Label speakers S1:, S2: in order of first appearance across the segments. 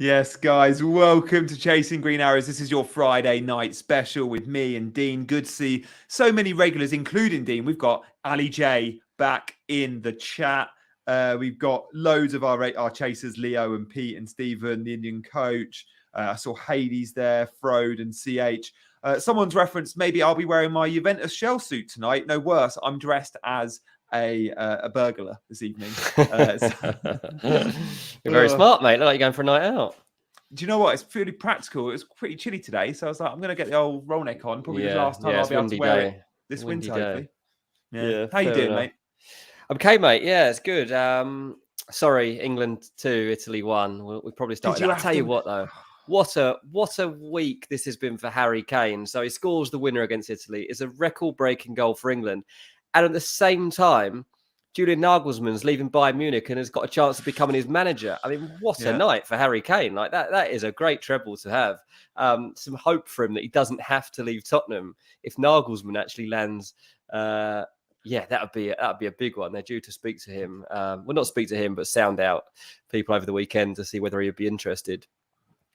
S1: Yes, guys, welcome to Chasing Green Arrows. This is your Friday night special with me and Dean. Good to see so many regulars, including Dean. We've got Ali J back in the chat. We've got loads of our chasers, Leo and Pete and Stephen, the Indian coach. I saw Hades there, Frode and CH. Someone's referenced, maybe I'll be wearing my Juventus shell suit tonight. No worse, I'm dressed as a burglar this evening.
S2: You're very smart, mate. Look like you're going for a night out.
S1: Do you know what? It's purely practical. It was pretty chilly today, so I was like, I'm going to get the old roll neck on. Probably the last time I'll be able to wear it this winter, hopefully. Yeah. How you doing, mate?
S2: I'm okay, mate. Yeah, it's good. Sorry, England 2, Italy 1. We probably started. I'll tell you what, though. What a week this has been for Harry Kane. So he scores the winner against Italy. It's a record-breaking goal for England. And at the same time, Julian Nagelsmann's leaving Bayern Munich and has got a chance of becoming his manager. I mean, what a night for Harry Kane. Like that is a great treble to have. Some hope for him that he doesn't have to leave Tottenham if Nagelsmann actually lands. That would be a big one. They're due to speak to him. Well, not speak to him, but sound out people over the weekend to see whether he'd be interested.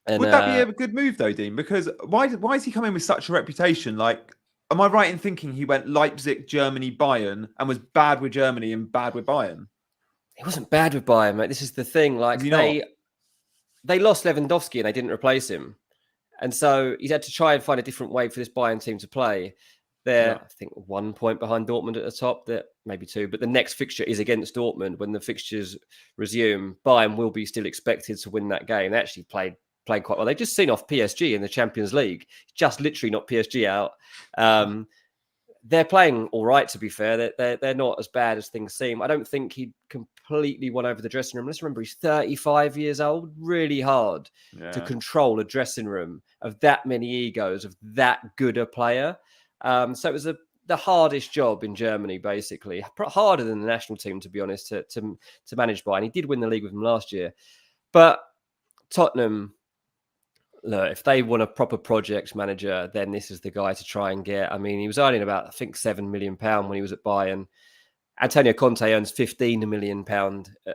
S2: And,
S1: would that be a good move though, Dean? Because why is he coming with such a reputation? Like, am I right in thinking he went Leipzig, Germany, Bayern, and was bad with Germany and bad with Bayern?
S2: He wasn't bad with Bayern, mate. This is the thing. Like they lost Lewandowski and they didn't replace him, and so he's had to try and find a different way for this Bayern team to play. They're, I think, 1 point behind Dortmund at the top. That maybe 2, but the next fixture is against Dortmund. When the fixtures resume, Bayern will be still expected to win that game. They actually played quite well. They've just seen off PSG in the Champions League. Just literally knocked PSG out. They're playing all right, to be fair. They're not as bad as things seem. I don't think he completely won over the dressing room. Let's remember, he's 35 years old. Really hard to control a dressing room of that many egos, of that good a player. So it was the hardest job in Germany, basically. Harder than the national team, to be honest, to manage by. And he did win the league with him last year. But Tottenham, look, if they want a proper project manager, then this is the guy to try and get. I mean, he was earning about, I think, £7 million when he was at Bayern. Antonio Conte earns £15 million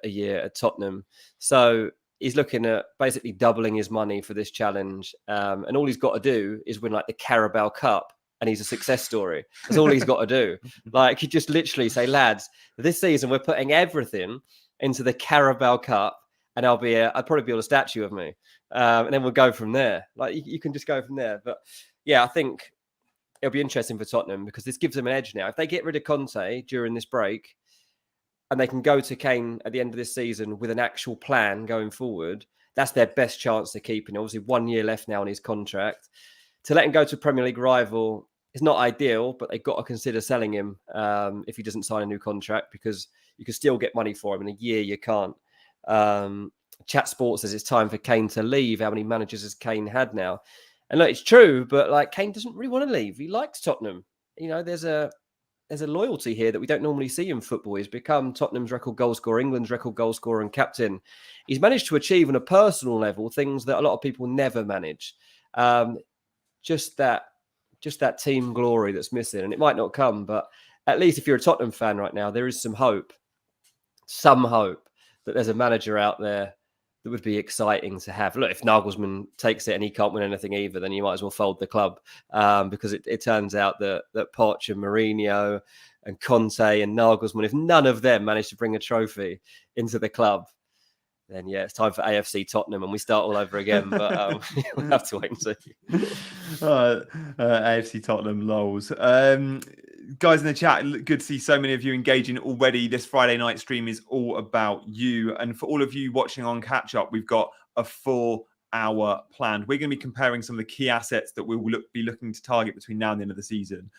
S2: a year at Tottenham. So he's looking at basically doubling his money for this challenge. And all he's got to do is win like the Carabao Cup. And he's a success story. That's all he's got to do. Like, he just literally say, lads, this season we're putting everything into the Carabao Cup. And I'd probably build a statue of me. And then we'll go from there. Like, you can just go from there. But yeah, I think it'll be interesting for Tottenham because this gives them an edge now. If they get rid of Conte during this break and they can go to Kane at the end of this season with an actual plan going forward, that's their best chance to keep him. Obviously, 1 year left now on his contract. To let him go to a Premier League rival is not ideal, but they've got to consider selling him if he doesn't sign a new contract because you can still get money for him. In a year, you can't. Chat Sports says it's time for Kane to leave. How many managers has Kane had now? And look, it's true, but like Kane doesn't really want to leave. He likes Tottenham. You know, there's a loyalty here that we don't normally see in football. He's become Tottenham's record goal scorer, England's record goal scorer and captain. He's managed to achieve on a personal level things that a lot of people never manage. Just that team glory that's missing, and it might not come, but at least if you're a Tottenham fan right now, there is some hope that there's a manager out there that would be exciting to have. Look, if Nagelsmann takes it and he can't win anything either, then you might as well fold the club because it turns out that Poch and Mourinho and Conte and Nagelsmann, if none of them manage to bring a trophy into the club, then yeah, it's time for AFC Tottenham and we start all over again. But we'll have to wait and see.
S1: AFC Tottenham, lols. Guys in the chat, good to see so many of you engaging already. This Friday night stream is all about you. And for all of you watching on Catch Up, we've got a 4-hour planned. We're going to be comparing some of the key assets that we will be looking to target between now and the end of the season.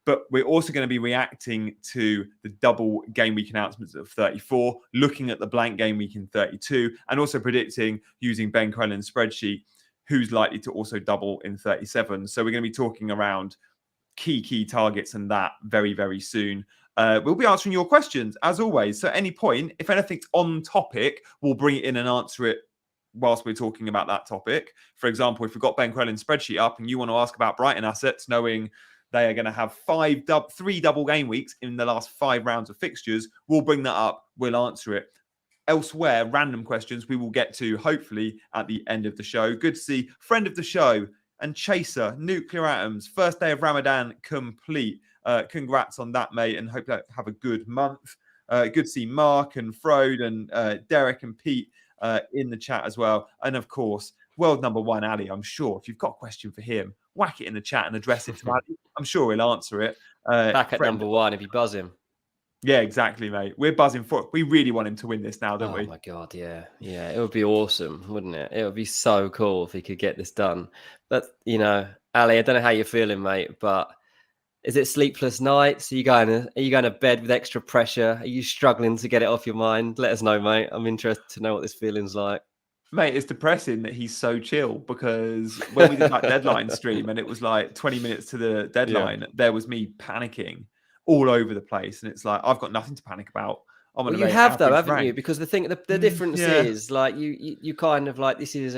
S1: But we're also going to be reacting to the double game week announcements of 34, looking at the blank game week in 32, and also predicting using Ben Crellin's spreadsheet who's likely to also double in 37. So we're going to be talking around key targets and that very, very soon. We'll be answering your questions as always. So at any point, if anything's on topic, we'll bring it in and answer it whilst we're talking about that topic. For example, if we've got Ben Crellin's spreadsheet up and you want to ask about Brighton assets, knowing they are going to have 3 double game weeks in the last 5 rounds of fixtures, we'll bring that up. We'll answer it. elsewhere, random questions we will get to hopefully at the end of the show. Good to see friend of the show and chaser, Nuclear Atoms, first day of Ramadan complete. Congrats on that, mate, and hope you have a good month. Good to see Mark and Frode and Derek and Pete in the chat as well. And of course, world number one, Ali. I'm sure if you've got a question for him, whack it in the chat and address it to Ali. I'm sure he'll answer it.
S2: Back at number one if you buzz him.
S1: Yeah, exactly, mate. We're buzzing for it. We really want him to win this now, don't we?
S2: Oh my God, yeah. Yeah, it would be awesome, wouldn't it? It would be so cool if he could get this done. But, you know, Ali, I don't know how you're feeling, mate, but is it sleepless nights? Are you going to bed with extra pressure? Are you struggling to get it off your mind? Let us know, mate. I'm interested to know what this feeling's like.
S1: Mate, it's depressing that he's so chill, because when we did that deadline stream and it was like 20 minutes to the deadline, there was me panicking all over the place, and it's like I've got nothing to panic about.
S2: Well, you have though, haven't you? Because the difference is like you kind of like, this is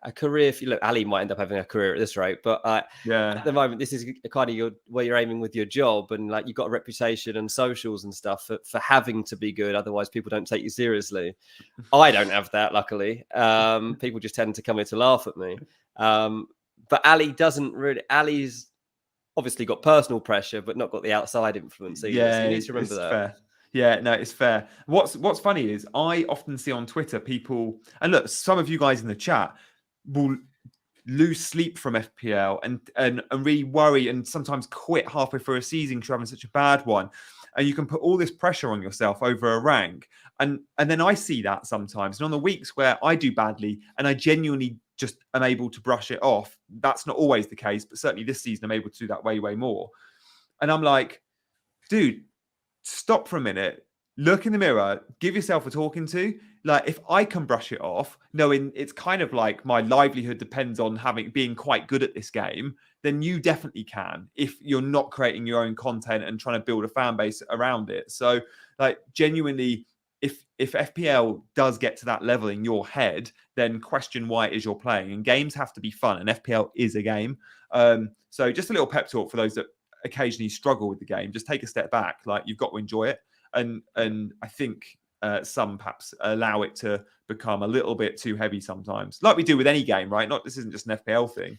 S2: a career. If you look, Ali might end up having a career at this rate, but at the moment, this is kind of where you're aiming with your job, and like you've got a reputation and socials and stuff for having to be good. Otherwise, people don't take you seriously. I don't have that, luckily. People just tend to come here to laugh at me. But Ali doesn't really. Ali's obviously got personal pressure, but not got the outside influence either.
S1: Yeah,
S2: so you need to remember that.
S1: Fair. Yeah, no, it's fair. What's funny is I often see on Twitter people, and look, some of you guys in the chat will lose sleep from FPL and really worry and sometimes quit halfway through a season because you're having such a bad one. And you can put all this pressure on yourself over a rank. And then I see that sometimes. And on the weeks where I do badly and I genuinely just am able to brush it off, that's not always the case, but certainly this season I'm able to do that way, way more. And I'm like, dude, stop for a minute, look in the mirror, give yourself a talking to. Like, if I can brush it off, knowing it's kind of like my livelihood depends on being quite good at this game, then you definitely can, if you're not creating your own content and trying to build a fan base around it. So, like, genuinely, if FPL does get to that level in your head, then question why it is you're playing. And games have to be fun, and FPL is a game. So just a little pep talk for those that occasionally struggle with the game. Just take a step back. Like, you've got to enjoy it. And I think some perhaps allow it to become a little bit too heavy sometimes, like we do with any game, right? This isn't just an FPL thing.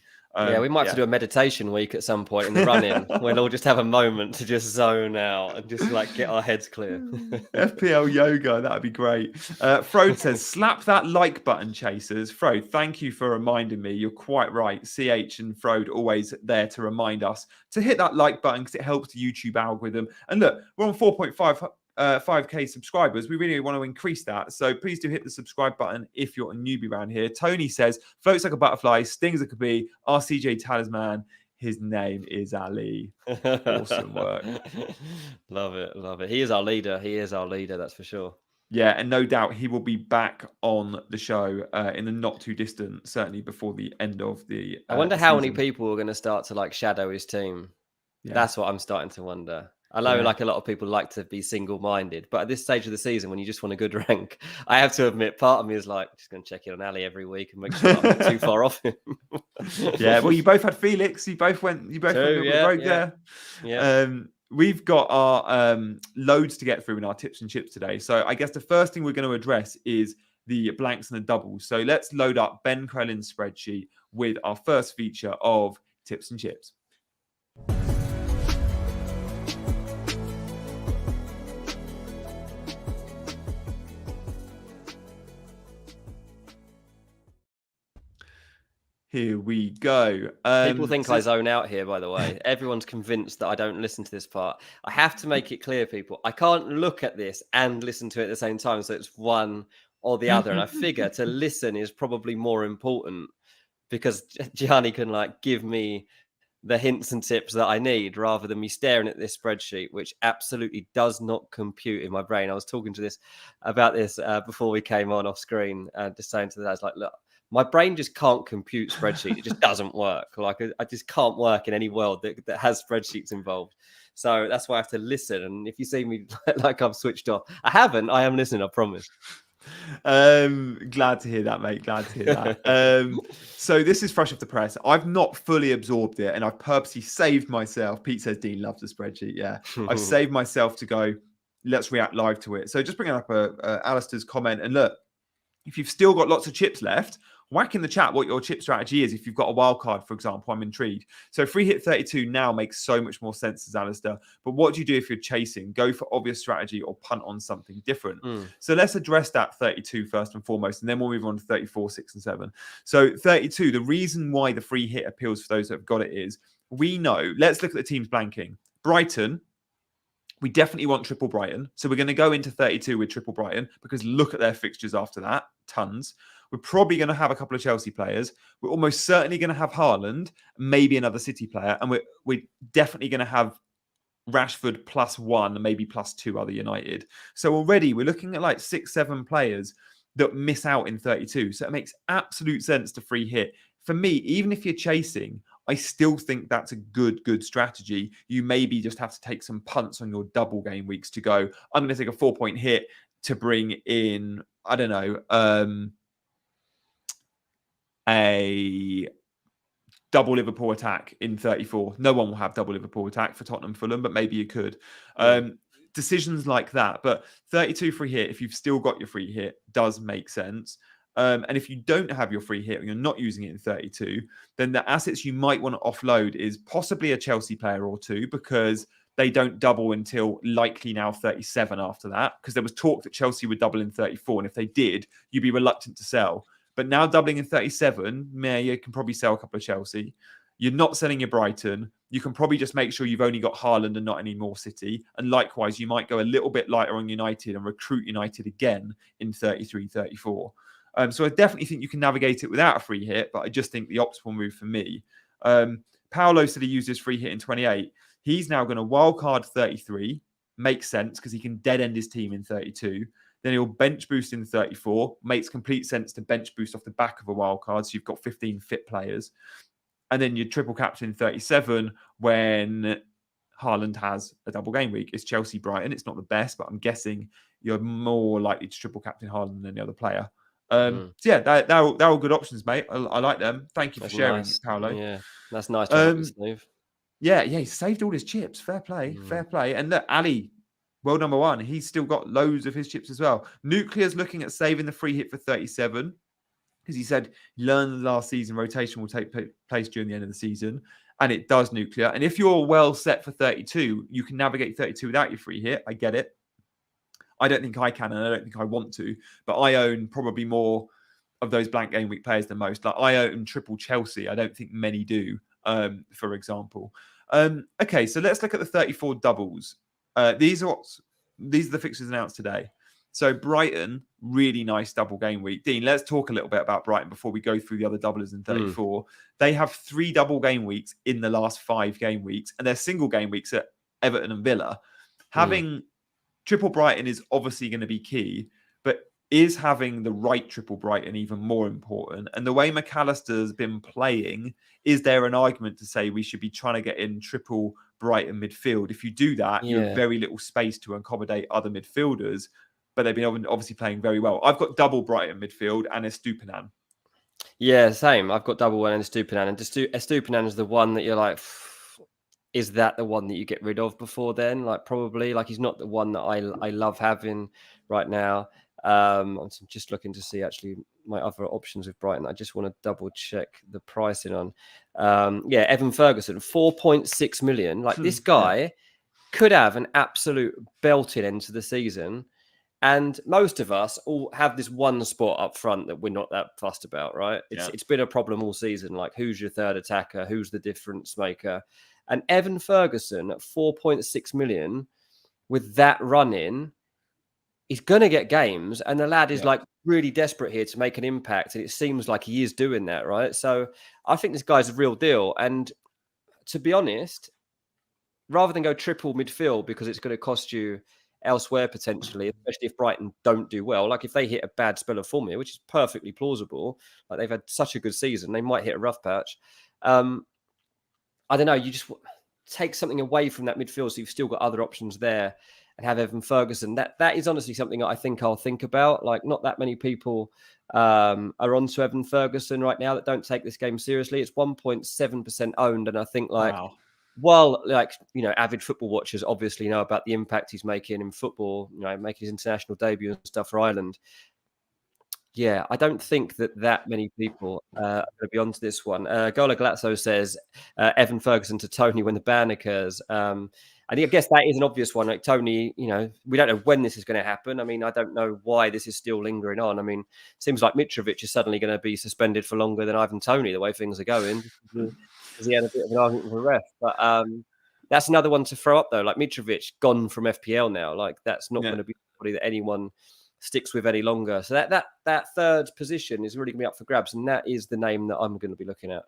S2: We might have to do a meditation week at some point in the run-in. We'll all just have a moment to just zone out and just like get our heads clear.
S1: FPL yoga, that'd be great. Frode says, slap that like button, chasers. Frode, thank you for reminding me. You're quite right. CH and Frode always there to remind us to hit that like button because it helps the YouTube algorithm. And look, we're on 5K subscribers. We really want to increase that, so please do hit the subscribe button if you're a newbie around here. Tony says, floats like a butterfly, stings like a bee, our CJ talisman, his name is Ali. Awesome work.
S2: Love it. He is our leader, that's for sure.
S1: Yeah, and no doubt he will be back on the show in the not too distant, certainly before the end of the
S2: I wonder how many people are going to start to like shadow his team. That's what I'm starting to wonder. I know like a lot of people like to be single-minded, but at this stage of the season, when you just want a good rank, I have to admit, part of me is like, just going to check in on Ali every week and make sure I'm not too far off him.
S1: Yeah, well, you both had Felix. You both went there. Yeah. We've got our loads to get through in our tips and chips today. So I guess the first thing we're going to address is the blanks and the doubles. So let's load up Ben Krellin's spreadsheet with our first feature of tips and chips. Here we go.
S2: People think I zone out here, by the way. Everyone's convinced that I don't listen to this part. I have to make it clear, people. I can't look at this and listen to it at the same time. So it's one or the other. And I figure to listen is probably more important because Gianni can like give me the hints and tips that I need rather than me staring at this spreadsheet, which absolutely does not compute in my brain. I was talking to this about this before we came on off screen, just saying to the guys, like, look, my brain just can't compute spreadsheet. It just doesn't work. Like, I just can't work in any world that has spreadsheets involved. So that's why I have to listen. And if you see me like I've switched off, I haven't. I am listening, I promise.
S1: Glad to hear that, mate. Glad to hear that. So this is fresh off the press. I've not fully absorbed it, and I've purposely saved myself. Pete says Dean loves the spreadsheet. Yeah, I've saved myself to go, let's react live to it. So just bringing up Alistair's comment, and look, if you've still got lots of chips left, whack in the chat what your chip strategy is. If you've got a wild card, for example, I'm intrigued. So free hit 32 now makes so much more sense as Alistair. But what do you do if you're chasing? Go for obvious strategy or punt on something different. So let's address that 32 first and foremost, and then we'll move on to 34, 6, and 7. So 32, the reason why the free hit appeals for those that have got it is, we know, let's look at the teams blanking. Brighton, we definitely want triple Brighton. So we're going to go into 32 with triple Brighton because look at their fixtures after that. Tons. We're probably going to have a couple of Chelsea players. We're almost certainly going to have Haaland, maybe another City player. And we're definitely going to have Rashford +1 and maybe +2 other United. So already we're looking at like 6, 7 players that miss out in 32. So it makes absolute sense to free hit. For me, even if you're chasing, I still think that's a good strategy. You maybe just have to take some punts on your double game weeks to go, I'm going to take a 4-point hit to bring in, I don't know, a double Liverpool attack in 34. No one will have double Liverpool attack for Tottenham Fulham, but maybe you could. Decisions like that. But 32 free hit, if you've still got your free hit, does make sense. And if you don't have your free hit and you're not using it in 32, then the assets you might want to offload is possibly a Chelsea player or two, because they don't double until likely now 37 after that, because there was talk that Chelsea would double in 34. And if they did, you'd be reluctant to sell. But now doubling in 37, you can probably sell a couple of Chelsea. You're not selling your Brighton. You can probably just make sure you've only got Haaland and not any more City. And likewise, you might go a little bit lighter on United and recruit United again in 33, 34. So I definitely think you can navigate it without a free hit, but I just think the optimal move for me. Paolo said he used his free hit in 28. He's now going to wildcard 33. Makes sense because he can dead end his team in 32. Then he'll bench boost in 34. Makes complete sense to bench boost off the back of a wildcard. So you've got 15 fit players. And then you triple captain in 37 when Haaland has a double game week. It's Chelsea Brighton. It's not the best, but I'm guessing you're more likely to triple captain Haaland than any other player. So yeah, they're all good options, mate. I like them. Thank you for sharing, nice. Paolo.
S2: Yeah, that's nice to have this move.
S1: Yeah, he saved all his chips. Fair play. And look, Ali, world number 1, he's still got loads of his chips as well. Nuclear's looking at saving the free hit for 37 because he said he learned last season rotation will take place during the end of the season, and it does, Nuclear. And if you're well set for 32, you can navigate 32 without your free hit. I get it. I don't think I can, and I don't think I want to, but I own probably more of those blank game week players than most. Like I own triple Chelsea. I don't think many do, for example. Okay, so let's look at the 34 doubles. These are the fixtures announced today. So Brighton, really nice double game week. Dean, let's talk a little bit about Brighton before we go through the other doublers in 34. They have 3 double game weeks in the last 5 game weeks, and they're single game weeks at Everton and Villa. Having triple Brighton is obviously going to be key, but is having the right triple Brighton even more important? And the way McAllister's been playing, is there an argument to say we should be trying to get in triple Brighton midfield? If you do that, you have very little space to accommodate other midfielders, but they've been obviously playing very well. I've got double Brighton midfield and Estupinan.
S2: Yeah, same. I've got double one and Estupinan. And Estupinan is the one that you're like, is that the one that you get rid of before then? Like probably, like he's not the one that I love having right now. I'm just looking to see actually my other options with Brighton. I just want to double check the pricing on. Evan Ferguson, 4.6 million. Like this guy could have an absolute belting end to the season. And most of us all have this one spot up front that we're not that fussed about, right? It's been a problem all season. Like who's your third attacker? Who's the difference maker? And Evan Ferguson at 4.6 million with that run in, he's going to get games. And the lad is like really desperate here to make an impact. And it seems like he is doing that, right? So I think this guy's a real deal. And to be honest, rather than go triple midfield because it's going to cost you elsewhere potentially, especially if Brighton don't do well, like if they hit a bad spell of form here, which is perfectly plausible, like they've had such a good season, they might hit a rough patch. I don't know, you just take something away from that midfield so you've still got other options there and have Evan Ferguson. That is honestly something that I think I'll think about. Like not that many people are onto Evan Ferguson right now that don't take this game seriously. It's 1.7% owned, and I think like Well, like, avid football watchers obviously know about the impact he's making in football, making his international debut and stuff for Ireland. Yeah, I don't think that many people are going to be onto this one. Gola Glatzo says Evan Ferguson to Tony when the ban occurs. I guess that is an obvious one. Like Tony, we don't know when this is going to happen. I mean, I don't know why this is still lingering on. I mean, it seems like Mitrovic is suddenly going to be suspended for longer than Ivan Toney, the way things are going, because he had a bit of an argument with the ref. But that's another one to throw up, though. Like Mitrovic gone from FPL now. Like that's not going to be somebody that anyone sticks with any longer. So that third position is really going to be up for grabs, and that is the name that I'm going to be looking at.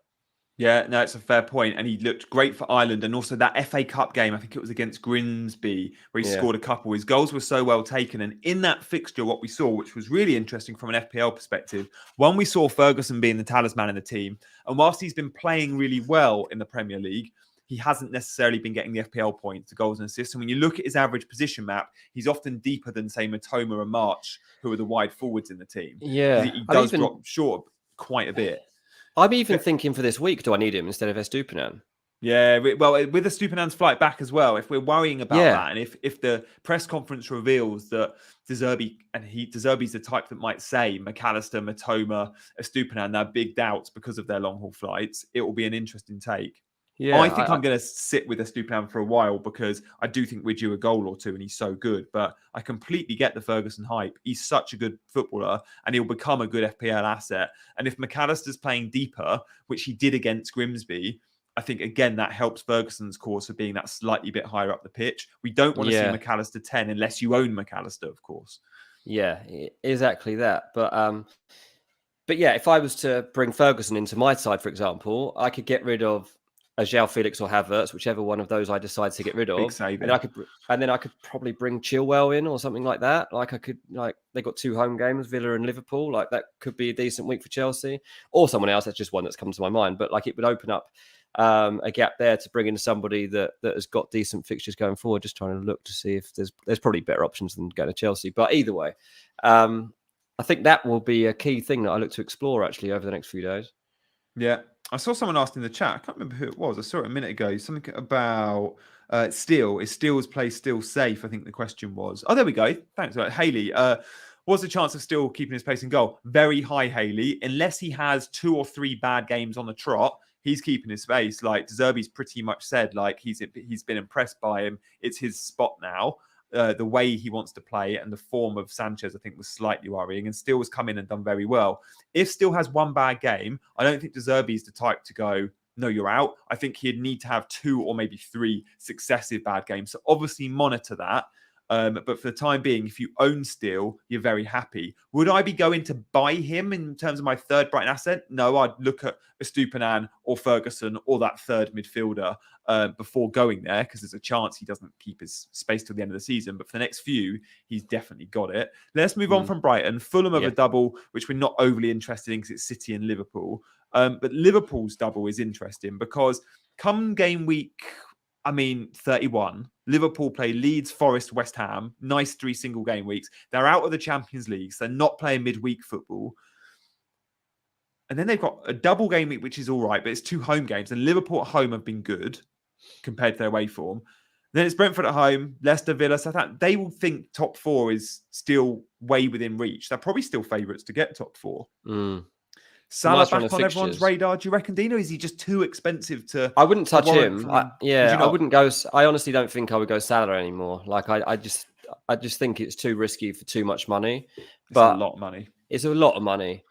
S1: Yeah, no, it's a fair point. And he looked great for Ireland. And also that FA Cup game, I think it was against Grimsby, where he scored a couple. His goals were so well taken. And in that fixture, what we saw, which was really interesting from an FPL perspective, one, we saw Ferguson being the talisman in the team. And whilst he's been playing really well in the Premier League, he hasn't necessarily been getting the FPL points, the goals and assists. And when you look at his average position map, he's often deeper than, say, Matoma and March, who are the wide forwards in the team.
S2: Yeah.
S1: He does drop short quite a bit.
S2: I'm even thinking for this week, do I need him instead of Estupinan?
S1: Yeah, well, with Estupinan's flight back as well, if we're worrying about that, and if the press conference reveals that De Zerbi's the type that might say McAllister, Matoma, Estupinan, they're big doubts because of their long haul flights, it will be an interesting take. Yeah, I think I'm going to sit with Estupinan for a while because I do think we're due a goal or two and he's so good. But I completely get the Ferguson hype. He's such a good footballer and he'll become a good FPL asset. And if McAllister's playing deeper, which he did against Grimsby, I think, again, that helps Ferguson's cause of being that slightly bit higher up the pitch. We don't want to see McAllister 10 unless you own McAllister, of course.
S2: Yeah, exactly that. But yeah, if I was to bring Ferguson into my side, for example, I could get rid of João Felix or Havertz, whichever one of those I decide to get rid of. And then I could probably bring Chilwell in or something like that. They got 2 home games, Villa and Liverpool. Like that could be a decent week for Chelsea or someone else. That's just one that's come to my mind. But like it would open up a gap there to bring in somebody that has got decent fixtures going forward. Just trying to look to see if there's probably better options than going to Chelsea. But either way, I think that will be a key thing that I look to explore actually over the next few days.
S1: Yeah. I saw someone asked in the chat. I can't remember who it was. I saw it a minute ago. Something about Steele. Is Steele's play still safe? I think the question was. Oh, there we go. Thanks. Haley. What's the chance of Steele keeping his place in goal? Very high, Haley. Unless he has 2 or 3 bad games on the trot, he's keeping his space. Like De Zerbi's pretty much said, like he's been impressed by him. It's his spot now. The way he wants to play and the form of Sanchez, I think, was slightly worrying. And Steele has come in and done very well. If Steele has 1 bad game, I don't think De Zerbi is the type to go, no, you're out. I think he'd need to have 2 or maybe 3 successive bad games. So obviously monitor that. But for the time being, if you own Steele, you're very happy. Would I be going to buy him in terms of my third Brighton asset? No, I'd look at Estupinan or Ferguson or that third midfielder before going there because there's a chance he doesn't keep his space till the end of the season. But for the next few, he's definitely got it. Let's move on from Brighton. Fulham have a double, which we're not overly interested in because it's City and Liverpool. But Liverpool's double is interesting because come game week 31. Liverpool play Leeds, Forest, West Ham. Nice 3 single game weeks. They're out of the Champions League, so they're not playing midweek football. And then they've got a double game week, which is all right, but it's 2 home games. And Liverpool at home have been good compared to their away form. Then it's Brentford at home, Leicester, Villa, Southampton. They will think top 4 is still way within reach. They're probably still favourites to get top 4. Salah back on everyone's radar. Do you reckon, Dino? Is he just too expensive to?
S2: I wouldn't touch him. I wouldn't go. I honestly don't think I would go Salah anymore. Like I just think it's too risky for too much money.
S1: It's a lot of money.
S2: It's a lot of money,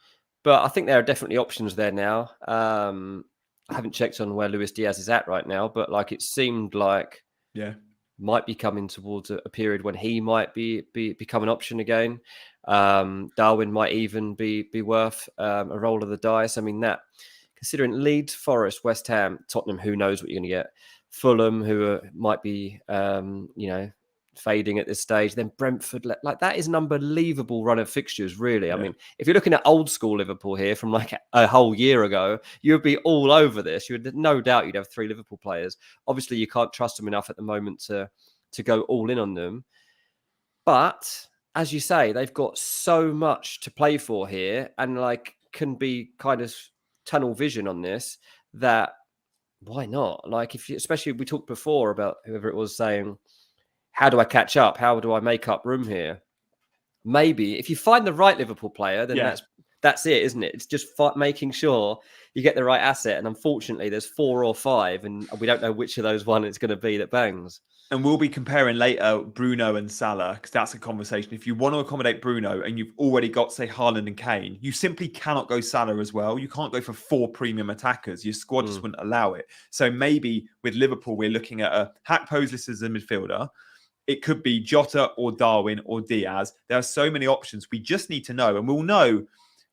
S2: but I think there are definitely options there now. I haven't checked on where Luis Diaz is at right now, but like it seemed like might be coming towards a period when he might become an option again. Darwin might even be worth a roll of the dice. I mean, that considering Leeds, Forest, West Ham, Tottenham, who knows what you're going to get. Fulham, who might be fading at this stage. Then Brentford, like that is an unbelievable run of fixtures, really. I mean, if you're looking at old school Liverpool here from like a whole year ago, you'd be all over this. You would no doubt you'd have 3 Liverpool players. Obviously, you can't trust them enough at the moment to go all in on them. But as you say, they've got so much to play for here and like can be kind of tunnel vision on this that why not? Like, especially we talked before about whoever it was saying, how do I catch up? How do I make up room here? Maybe if you find the right Liverpool player, then that's it, isn't it? It's just making sure you get the right asset. And unfortunately, there's 4 or 5, and we don't know which of those one it's going to be that bangs.
S1: And we'll be comparing later Bruno and Salah, because that's a conversation. If you want to accommodate Bruno and you've already got, say, Haaland and Kane, you simply cannot go Salah as well. You can't go for 4 premium attackers. Your squad just wouldn't allow it. So maybe with Liverpool, we're looking at a Hack Poseless as a midfielder. It could be Jota or Darwin or Diaz. There are so many options. We just need to know, and we'll know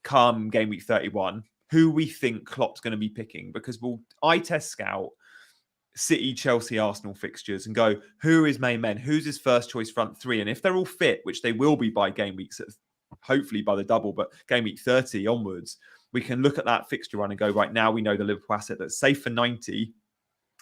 S1: come game week 31 who we think Klopp's going to be picking, because we'll eye test scout City, Chelsea, Arsenal fixtures and go, who is main men? Who's his first choice front 3? And if they're all fit, which they will be by game weeks, hopefully by the double, but game week 30 onwards, we can look at that fixture run and go, right now we know the Liverpool asset that's safe for 90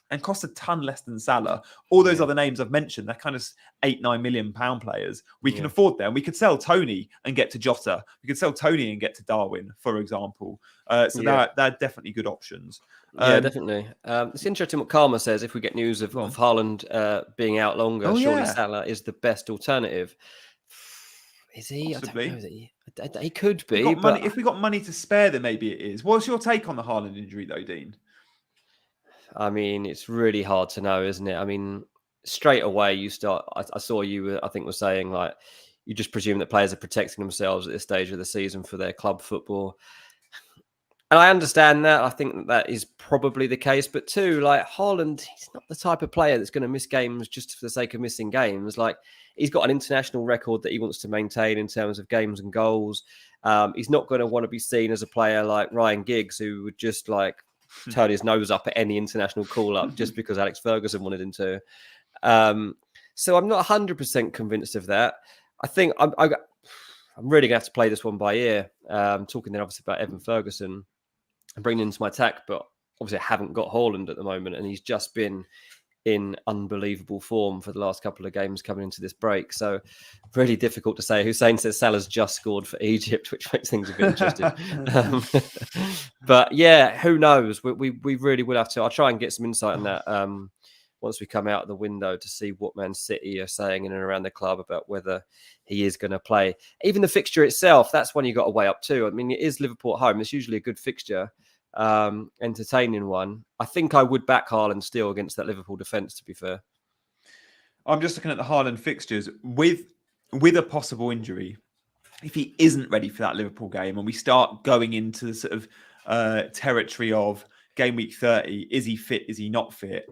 S1: and costs a ton less than Salah. All those other names I've mentioned, they're kind of £8-9 million players. We can afford them. We could sell Tony and get to Jota. We could sell Tony and get to Darwin, for example. They're definitely good options.
S2: Definitely. It's interesting what Karma says. If we get news of Haaland being out longer, surely Salah is the best alternative. Is he?
S1: Possibly.
S2: I don't know. He could be.
S1: If we got money to spare, then maybe it is. What's your take on the Haaland injury, though, Dean?
S2: I mean, it's really hard to know, isn't it? I mean, straight away you start. I saw you. I think was saying like you just presume that players are protecting themselves at this stage of the season for their club football, and I understand that. I think that is probably the case. But too, like Haaland, he's not the type of player that's going to miss games just for the sake of missing games. Like he's got an international record that he wants to maintain in terms of games and goals. He's not going to want to be seen as a player like Ryan Giggs, who would just like turn his nose up at any international call-up just because Alex Ferguson wanted him to. So I'm not 100% convinced of that. I think I'm really going to have to play this one by ear. Talking then obviously about Evan Ferguson and bringing into my attack, but obviously I haven't got Haaland at the moment, and he's just been in unbelievable form for the last couple of games coming into this break. So really difficult to say. Hussein says Salah's just scored for Egypt, which makes things a bit interesting. But yeah, who knows? We really will have to. I'll try and get some insight on that once we come out of the window to see what Man City are saying in and around the club about whether he is going to play. Even the fixture itself, that's one you got to weigh up too. I mean, it is Liverpool at home. It's usually a good fixture. Entertaining one. I think I would back Haaland still against that Liverpool defence, to be fair.
S1: I'm just looking at the Haaland fixtures with a possible injury. If he isn't ready for that Liverpool game and we start going into the sort of territory of game week 30, is he fit? Is he not fit?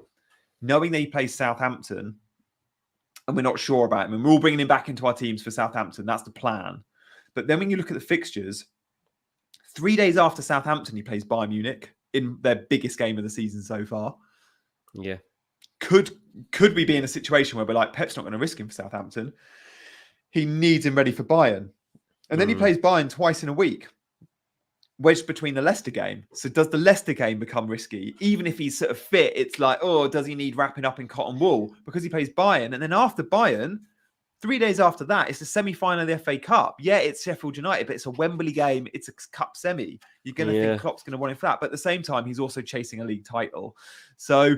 S1: Knowing that he plays Southampton and we're not sure about him, and we're all bringing him back into our teams for Southampton, that's the plan. But then when you look at the fixtures, 3 days after Southampton, he plays Bayern Munich in their biggest game of the season so far.
S2: Yeah.
S1: Could we be in a situation where we're like, Pep's not going to risk him for Southampton? He needs him ready for Bayern. And then he plays Bayern twice in a week, wedged between the Leicester game. So does the Leicester game become risky? Even if he's sort of fit, it's like, oh, does he need wrapping up in cotton wool? Because he plays Bayern. And then after Bayern, 3 days after that, it's the semi-final of the FA Cup. Yeah, it's Sheffield United, but it's a Wembley game. It's a cup semi. You're going to think Klopp's going to want him for that. But at the same time, he's also chasing a league title. So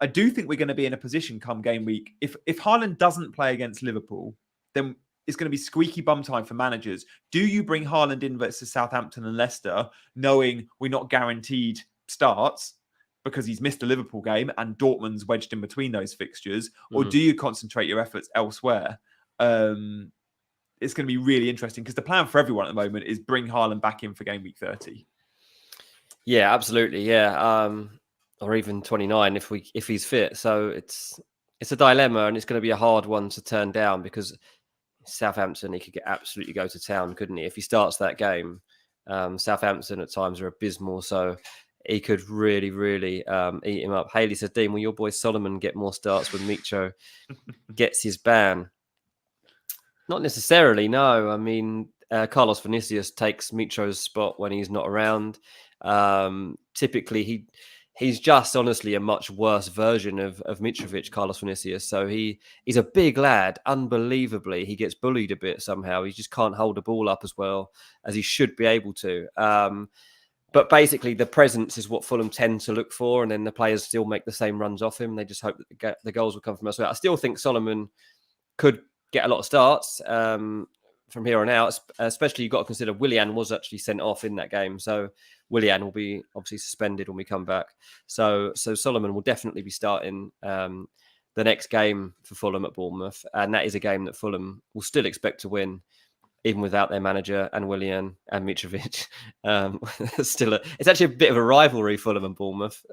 S1: I do think we're going to be in a position come game week. If Haaland doesn't play against Liverpool, then it's going to be squeaky bum time for managers. Do you bring Haaland in versus Southampton and Leicester, knowing we're not guaranteed starts because he's missed a Liverpool game and Dortmund's wedged in between those fixtures? Or do you concentrate your efforts elsewhere? It's going to be really interesting because the plan for everyone at the moment is bring Haaland back in for game week 30.
S2: Yeah, absolutely. Yeah. Or even 29 if he's fit. So it's a dilemma, and it's going to be a hard one to turn down because Southampton, he could absolutely go to town, couldn't he? If he starts that game, Southampton at times are abysmal, so he could really, really eat him up. Haley says, Dean, will your boy Solomon get more starts when Mitro gets his ban? Not necessarily, no. I mean, Carlos Vinicius takes Mitro's spot when he's not around. Typically, he's just honestly a much worse version of Mitrovic, Carlos Vinicius. So he's a big lad, unbelievably. He gets bullied a bit somehow. He just can't hold the ball up as well as he should be able to. But basically, the presence is what Fulham tend to look for, and then the players still make the same runs off him. They just hope that the goals will come from elsewhere. I still think Solomon could get a lot of starts from here on out, especially you've got to consider Willian was actually sent off in that game. So Willian will be obviously suspended when we come back. So Solomon will definitely be starting the next game for Fulham at Bournemouth. And that is a game that Fulham will still expect to win, even without their manager and Willian and Mitrovic. It's actually a bit of a rivalry, Fulham and Bournemouth.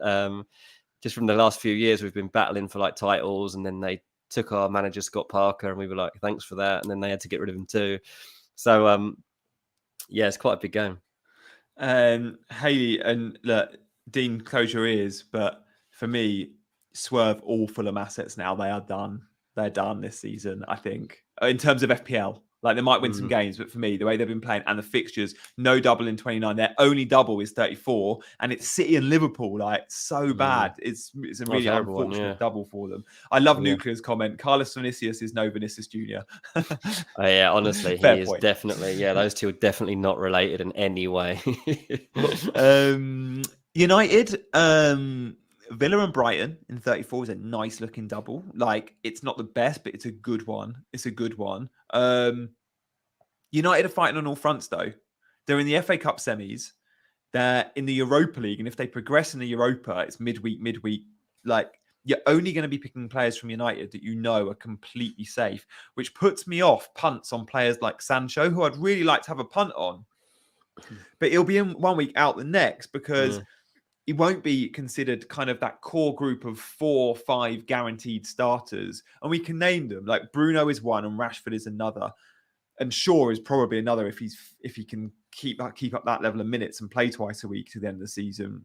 S2: Just from the last few years, we've been battling for like titles, and then they took our manager Scott Parker, and we were like, thanks for that. And then they had to get rid of him too. So yeah, it's quite a big game.
S1: Haley, and look, Dean, close your ears. But for me, swerve all Fulham assets now. They are done. They're done this season, I think, in terms of FPL. Like, they might win some games, but for me, the way they've been playing and the fixtures, no double in 29. Their only double is 34, and it's City and Liverpool. Like, so bad. It's a really unfortunate double for them. I love Nuclear's comment. Carlos Vinicius is no Vinicius Jr.
S2: Yeah, honestly, he is definitely. Yeah, those two are definitely not related in any way.
S1: United, Villa and Brighton in 34 is a nice looking double. Like, it's not the best, but it's a good one. United are fighting on all fronts, though. They're in the FA Cup semis. They're in the Europa League. And if they progress in the Europa, it's midweek. Like, you're only going to be picking players from United that you know are completely safe, which puts me off punts on players like Sancho, who I'd really like to have a punt on. But he'll be in 1 week, out the next, because he won't be considered kind of that core group of 4 or 5 guaranteed starters. And we can name them. Like, Bruno is one and Rashford is another. And Shaw is probably another if he can keep up that level of minutes and play twice a week to the end of the season.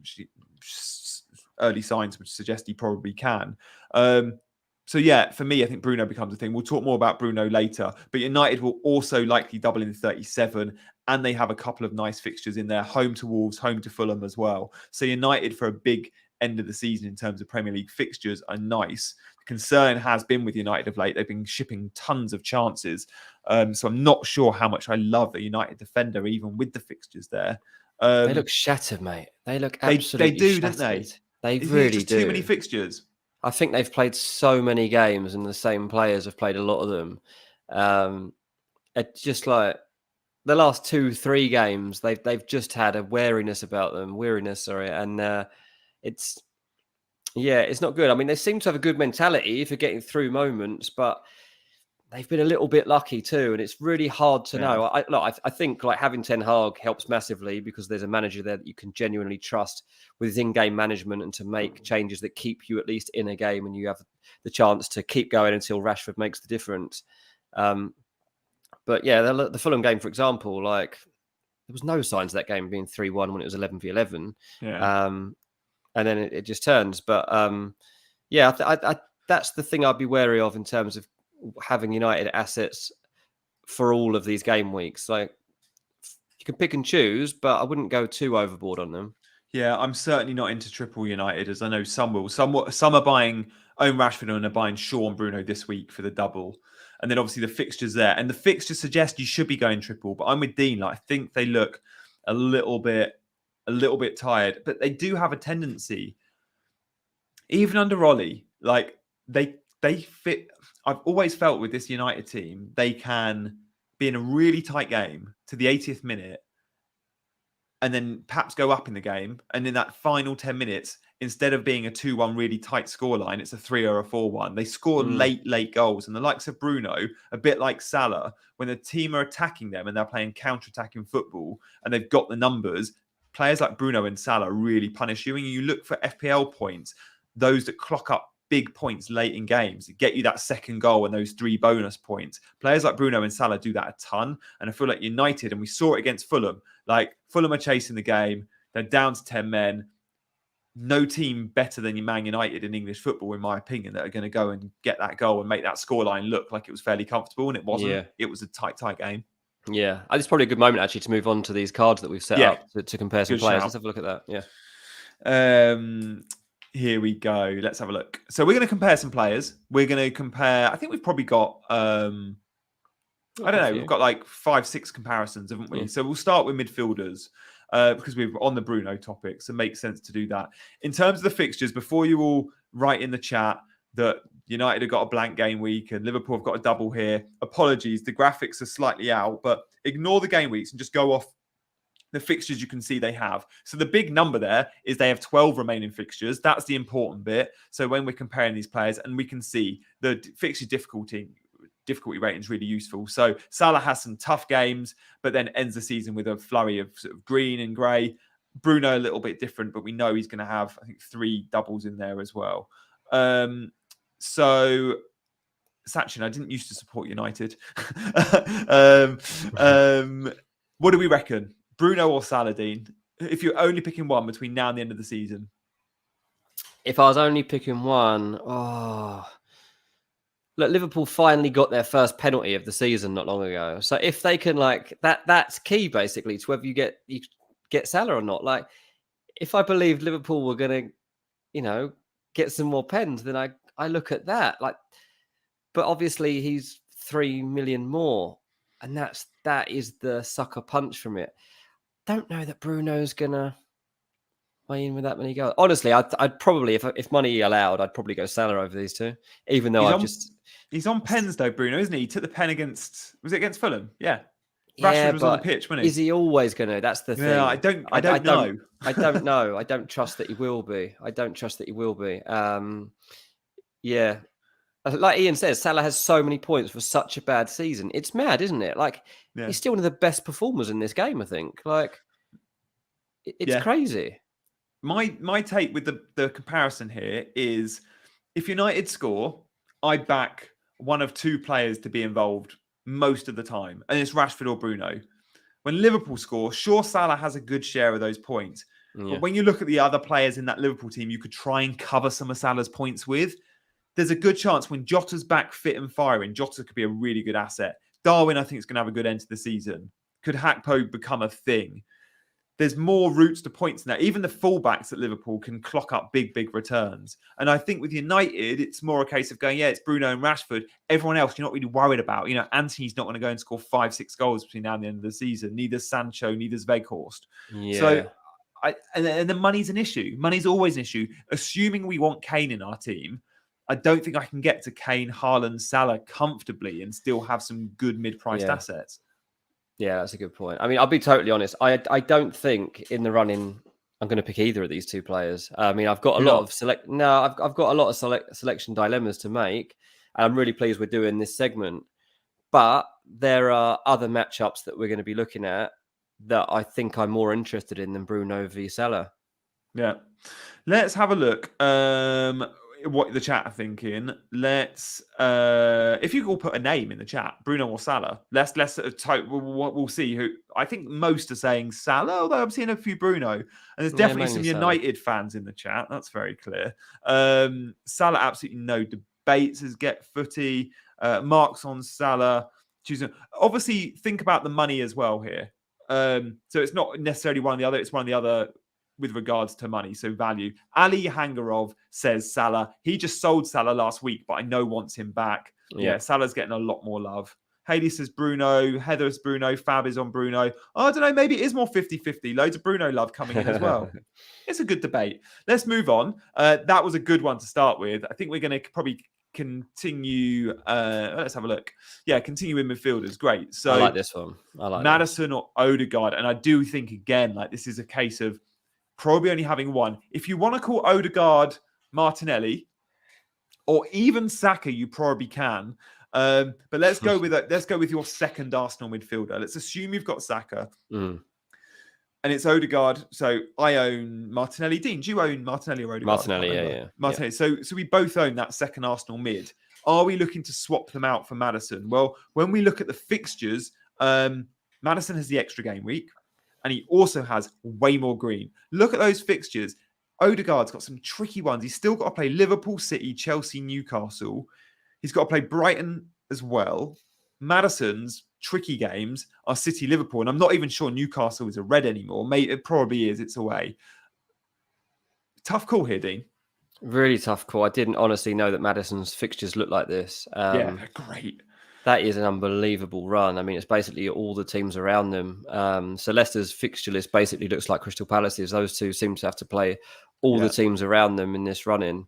S1: Early signs would suggest he probably can. So yeah, for me, I think Bruno becomes a thing. We'll talk more about Bruno later, but United will also likely double in 37, and they have a couple of nice fixtures in there, home to Wolves, home to Fulham as well. So United, for a big end of the season in terms of Premier League fixtures, are nice. The concern has been with United of late. They've been shipping tons of chances. So I'm not sure how much I love a United defender, even with the fixtures there.
S2: They look shattered, mate. They look absolutely
S1: They do,
S2: shattered.
S1: don't they?
S2: They really do.
S1: Too many fixtures.
S2: I think they've played so many games, and the same players have played a lot of them. It's just like the last 2-3 games, they've just had a weariness about them. And it's not good. I mean, they seem to have a good mentality for getting through moments, but they've been a little bit lucky too, and it's really hard to know. I think like having Ten Hag helps massively, because there's a manager there that you can genuinely trust with his in-game management and to make changes that keep you at least in a game, and you have the chance to keep going until Rashford makes the difference. But yeah, the Fulham game, for example, like there was no signs of that game being 3-1 when it was 11-11.
S1: Yeah.
S2: And then it just turns. But that's the thing I'd be wary of in terms of having United assets for all of these game weeks. Like, you can pick and choose, but I wouldn't go too overboard on them.
S1: Yeah, I'm certainly not into triple United, as I know some will. Some are buying Owen Rashford and are buying Shaw and Bruno this week for the double. And then obviously the fixtures there. And the fixtures suggest you should be going triple. But I'm with Dean. Like, I think they look a little bit tired. But they do have a tendency, even under Ollie, like they fit. I've always felt with this United team, they can be in a really tight game to the 80th minute, and then perhaps go up in the game. And in that final 10 minutes, instead of being a 2-1 really tight scoreline, it's a 3 or a 4-1. They score late goals. And the likes of Bruno, a bit like Salah, when the team are attacking them and they're playing counter-attacking football and they've got the numbers, players like Bruno and Salah really punish you. And you look for FPL points, those that clock up big points late in games, get you that second goal and those 3 bonus points. Players like Bruno and Salah do that a ton. And I feel like United, and we saw it against Fulham, like Fulham are chasing the game. They're down to 10 men. No team better than Man United in English football, in my opinion, that are going to go and get that goal and make that scoreline look like it was fairly comfortable. And it wasn't. Yeah. It was a tight game.
S2: Yeah. It's probably a good moment, actually, to move on to these cards that we've set up to compare some players. Let's have a look at that. Yeah.
S1: Here we go. Let's have a look. So we're going to compare some players. We're going to compare. I think we've probably got. I don't know. We've got like 5-6 comparisons, haven't we? Yeah. So we'll start with midfielders. because we're on the Bruno topic, so it makes sense to do that. In terms of the fixtures, before you all write in the chat that United have got a blank game week and Liverpool have got a double here, apologies, the graphics are slightly out, but ignore the game weeks and just go off the fixtures you can see they have. So the big number there is they have 12 remaining fixtures. That's the important bit. So when we're comparing these players, and we can see the fixture difficulty rating is really useful. So Salah has some tough games, but then ends the season with a flurry of sort of green and grey. Bruno a little bit different, but we know he's going to have, I think, 3 doubles in there as well. So Sachin, I didn't used to support United. What do we reckon? Bruno or Saladin? If you're only picking one between now and the end of the season.
S2: If I was only picking one, look, Liverpool finally got their first penalty of the season not long ago. So if they can, like, that's key basically to whether you get Salah or not. Like, if I believed Liverpool were going to, get some more pens, then I look at that. Like, but obviously he's 3 million more, and that is the sucker punch from it. Don't know that Bruno's gonna weigh in with that many goals. Honestly, I'd probably, if money allowed, I'd probably go Salah over these two. Even though
S1: he's on pens though, Bruno, isn't he? He took the pen against Fulham? Yeah.
S2: Rashford
S1: was on the pitch, wasn't he?
S2: Is he always gonna? That's the thing.
S1: Yeah, I don't know.
S2: I don't know. I don't trust that he will be. Yeah. Like Ian says, Salah has so many points for such a bad season. It's mad, isn't it? Like, he's still one of the best performers in this game, I think. Like, it's crazy.
S1: My take with the comparison here is, if United score, I back one of 2 players to be involved most of the time, and it's Rashford or Bruno. When Liverpool score, sure, Salah has a good share of those points. Yeah. But when you look at the other players in that Liverpool team, you could try and cover some of Salah's points with. There's a good chance when Jota's back fit and firing, Jota could be a really good asset. Darwin, I think, is going to have a good end to the season. Could Hakpo become a thing? There's more routes to points than that. Even the fullbacks at Liverpool can clock up big, big returns. And I think with United, it's more a case of going, it's Bruno and Rashford. Everyone else, you're not really worried about. Anthony's not going to go and score 5-6 goals between now and the end of the season. Neither Sancho, neither Weghorst. Yeah. So, and the money's an issue. Money's always an issue. Assuming we want Kane in our team, I don't think I can get to Kane, Haaland, Salah comfortably and still have some good mid-priced assets.
S2: Yeah, that's a good point. I mean, I'll be totally honest. I don't think in the running I'm going to pick either of these 2 players. I mean, I've got a lot of I've got a lot of selection dilemmas to make, and I'm really pleased we're doing this segment. But there are other matchups that we're going to be looking at that I think I'm more interested in than Bruno v Salah. Yeah,
S1: let's have a look. What the chat are thinking. Let's if you all put a name in the chat, Bruno or Salah, let's we'll see who. I think most are saying Salah, although I'm seeing a few Bruno, and there's definitely some United fans in the chat. That's very clear. Salah, absolutely no debate, says Get Footy. Marks on Salah. Choosing, obviously, think about the money as well here. So it's not necessarily one or the other, it's one or the other with regards to money, so value. Ali Hangarov says Salah. He just sold Salah last week, but I know wants him back. Yeah, Salah's getting a lot more love. Haley says Bruno. Heather is Bruno. Fab is on Bruno. Oh, I don't know, maybe it is more 50-50. Loads of Bruno love coming in as well. It's a good debate. Let's move on. That was a good one to start with. I think we're going to probably continue. Let's have a look. Yeah, continue with midfielders. Great. So
S2: I like this one. I like
S1: Maddison or Odegaard. And I do think, again, like this is a case of probably only having one. If you want to call Odegaard Martinelli or even Saka, you probably can. But let's go with your second Arsenal midfielder. Let's assume you've got Saka. And it's Odegaard. So I own Martinelli. Dean, do you own Martinelli or Odegaard?
S2: Martinelli, yeah.
S1: Martinelli. Yeah. So we both own that second Arsenal mid. Are we looking to swap them out for Maddison? Well, when we look at the fixtures, Maddison has the extra game week. And he also has way more green. Look at those fixtures. Odegaard's got some tricky ones. He's still got to play Liverpool, City, Chelsea, Newcastle. He's got to play Brighton as well. Maddison's tricky games are City, Liverpool. And I'm not even sure Newcastle is a red anymore. Mate, it probably is. It's away. Tough call here, Dean.
S2: Really tough call. I didn't honestly know that Maddison's fixtures look like this.
S1: Yeah, they're great.
S2: That is an unbelievable run. I mean, it's basically all the teams around them. So Leicester's fixture list basically looks like Crystal Palace's. Those two seem to have to play all the teams around them in this run-in,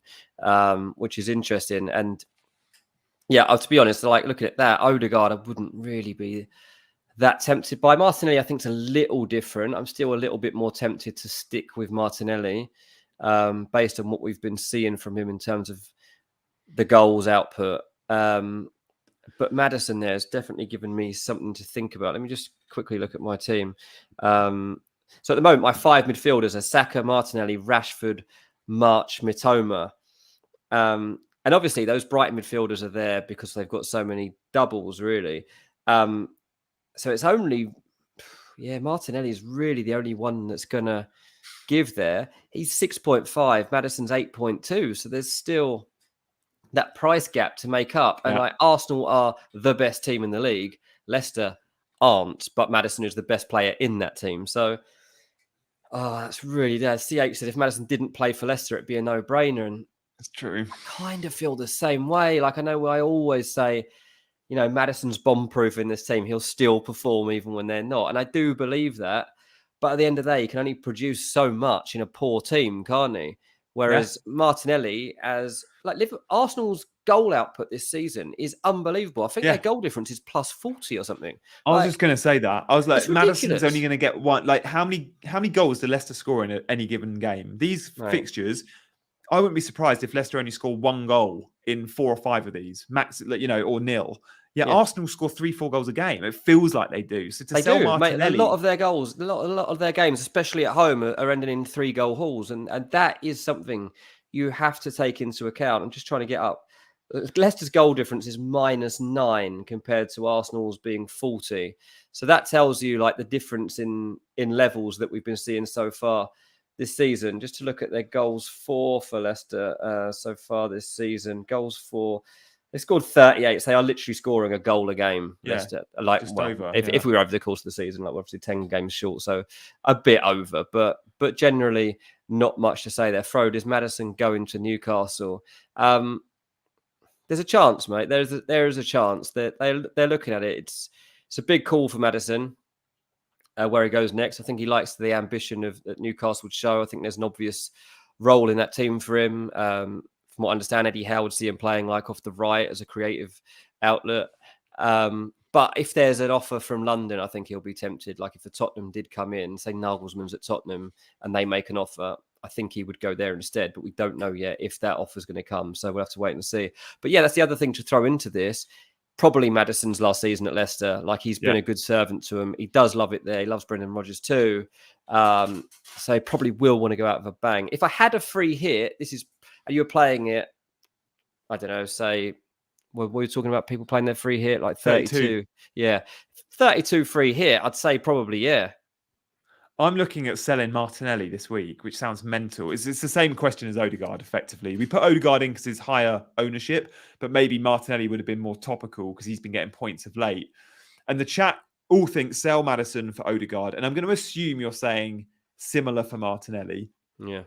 S2: which is interesting. And yeah, to be honest, like looking at that, Odegaard, I wouldn't really be that tempted by. Martinelli, I think, is a little different. I'm still a little bit more tempted to stick with Martinelli based on what we've been seeing from him in terms of the goals output. But Maddison there has definitely given me something to think about. Let me just quickly look at my team. So at the moment, my 5 midfielders are Saka, Martinelli, Rashford, March, Mitoma. And obviously, those Brighton midfielders are there because they've got so many doubles, really. So it's only, Martinelli is really the only one that's going to give there. He's 6.5, Maddison's 8.2. So there's still that price gap to make up. And like Arsenal are the best team in the league. Leicester aren't, but Maddison is the best player in that team. So, that's really there. CH said if Maddison didn't play for Leicester, it'd be a no-brainer. And
S1: it's true.
S2: I kind of feel the same way. Like I know I always say, Maddison's bomb-proof in this team. He'll still perform even when they're not. And I do believe that. But at the end of the day, he can only produce so much in a poor team, can't he? Whereas Martinelli, Arsenal's goal output this season is unbelievable. I think their goal difference is plus 40 or something.
S1: I was just going to say that. I was like, Maddison's only going to get one. Like, how many goals do Leicester score in any given game? These fixtures, I wouldn't be surprised if Leicester only score 1 goal in 4 or 5 of these, max, or nil. Yeah, Arsenal score 3-4 goals a game. It feels like they do. So to sell Martinelli,
S2: a lot of their goals, a lot of their games, especially at home, are ending in 3-goal hauls, and that is something you have to take into account. I'm just trying to get up. Leicester's goal difference is -9 compared to Arsenal's being 40. So that tells you like the difference in levels that we've been seeing so far this season. Just to look at their goals for Leicester so far this season, goals for. They scored 38. So they are literally scoring a goal a game. Leicester, if we were over the course of the season, like we're obviously 10 games short, so a bit over, but generally not much to say there. Frode, is Maddison going to Newcastle? There's a chance, mate. There is a chance that they're looking at it. It's a big call for Maddison. Where he goes next, I think he likes the ambition that Newcastle would show. I think there's an obvious role in that team for him. From what I understand, Eddie Howe would see him playing like off the right as a creative outlet. But if there's an offer from London, I think he'll be tempted. Like if the Tottenham did come in, say Nagelsmann's at Tottenham, and they make an offer, I think he would go there instead. But we don't know yet if that offer is going to come. So we'll have to wait and see. But yeah, that's the other thing to throw into this. Probably Maddison's last season at Leicester. Like he's been a good servant to him. He does love it there. He loves Brendan Rodgers too. So he probably will want to go out of a bang. If I had a free hit, you were playing it, I don't know, say, we're talking about people playing their free hit, like 32. Yeah. 32 free hit, I'd say probably, yeah.
S1: I'm looking at selling Martinelli this week, which sounds mental. It's the same question as Odegaard, effectively. We put Odegaard in because it's higher ownership, but maybe Martinelli would have been more topical because he's been getting points of late. And the chat all think sell Maddison for Odegaard. And I'm going to assume you're saying similar for Martinelli.
S2: Yeah.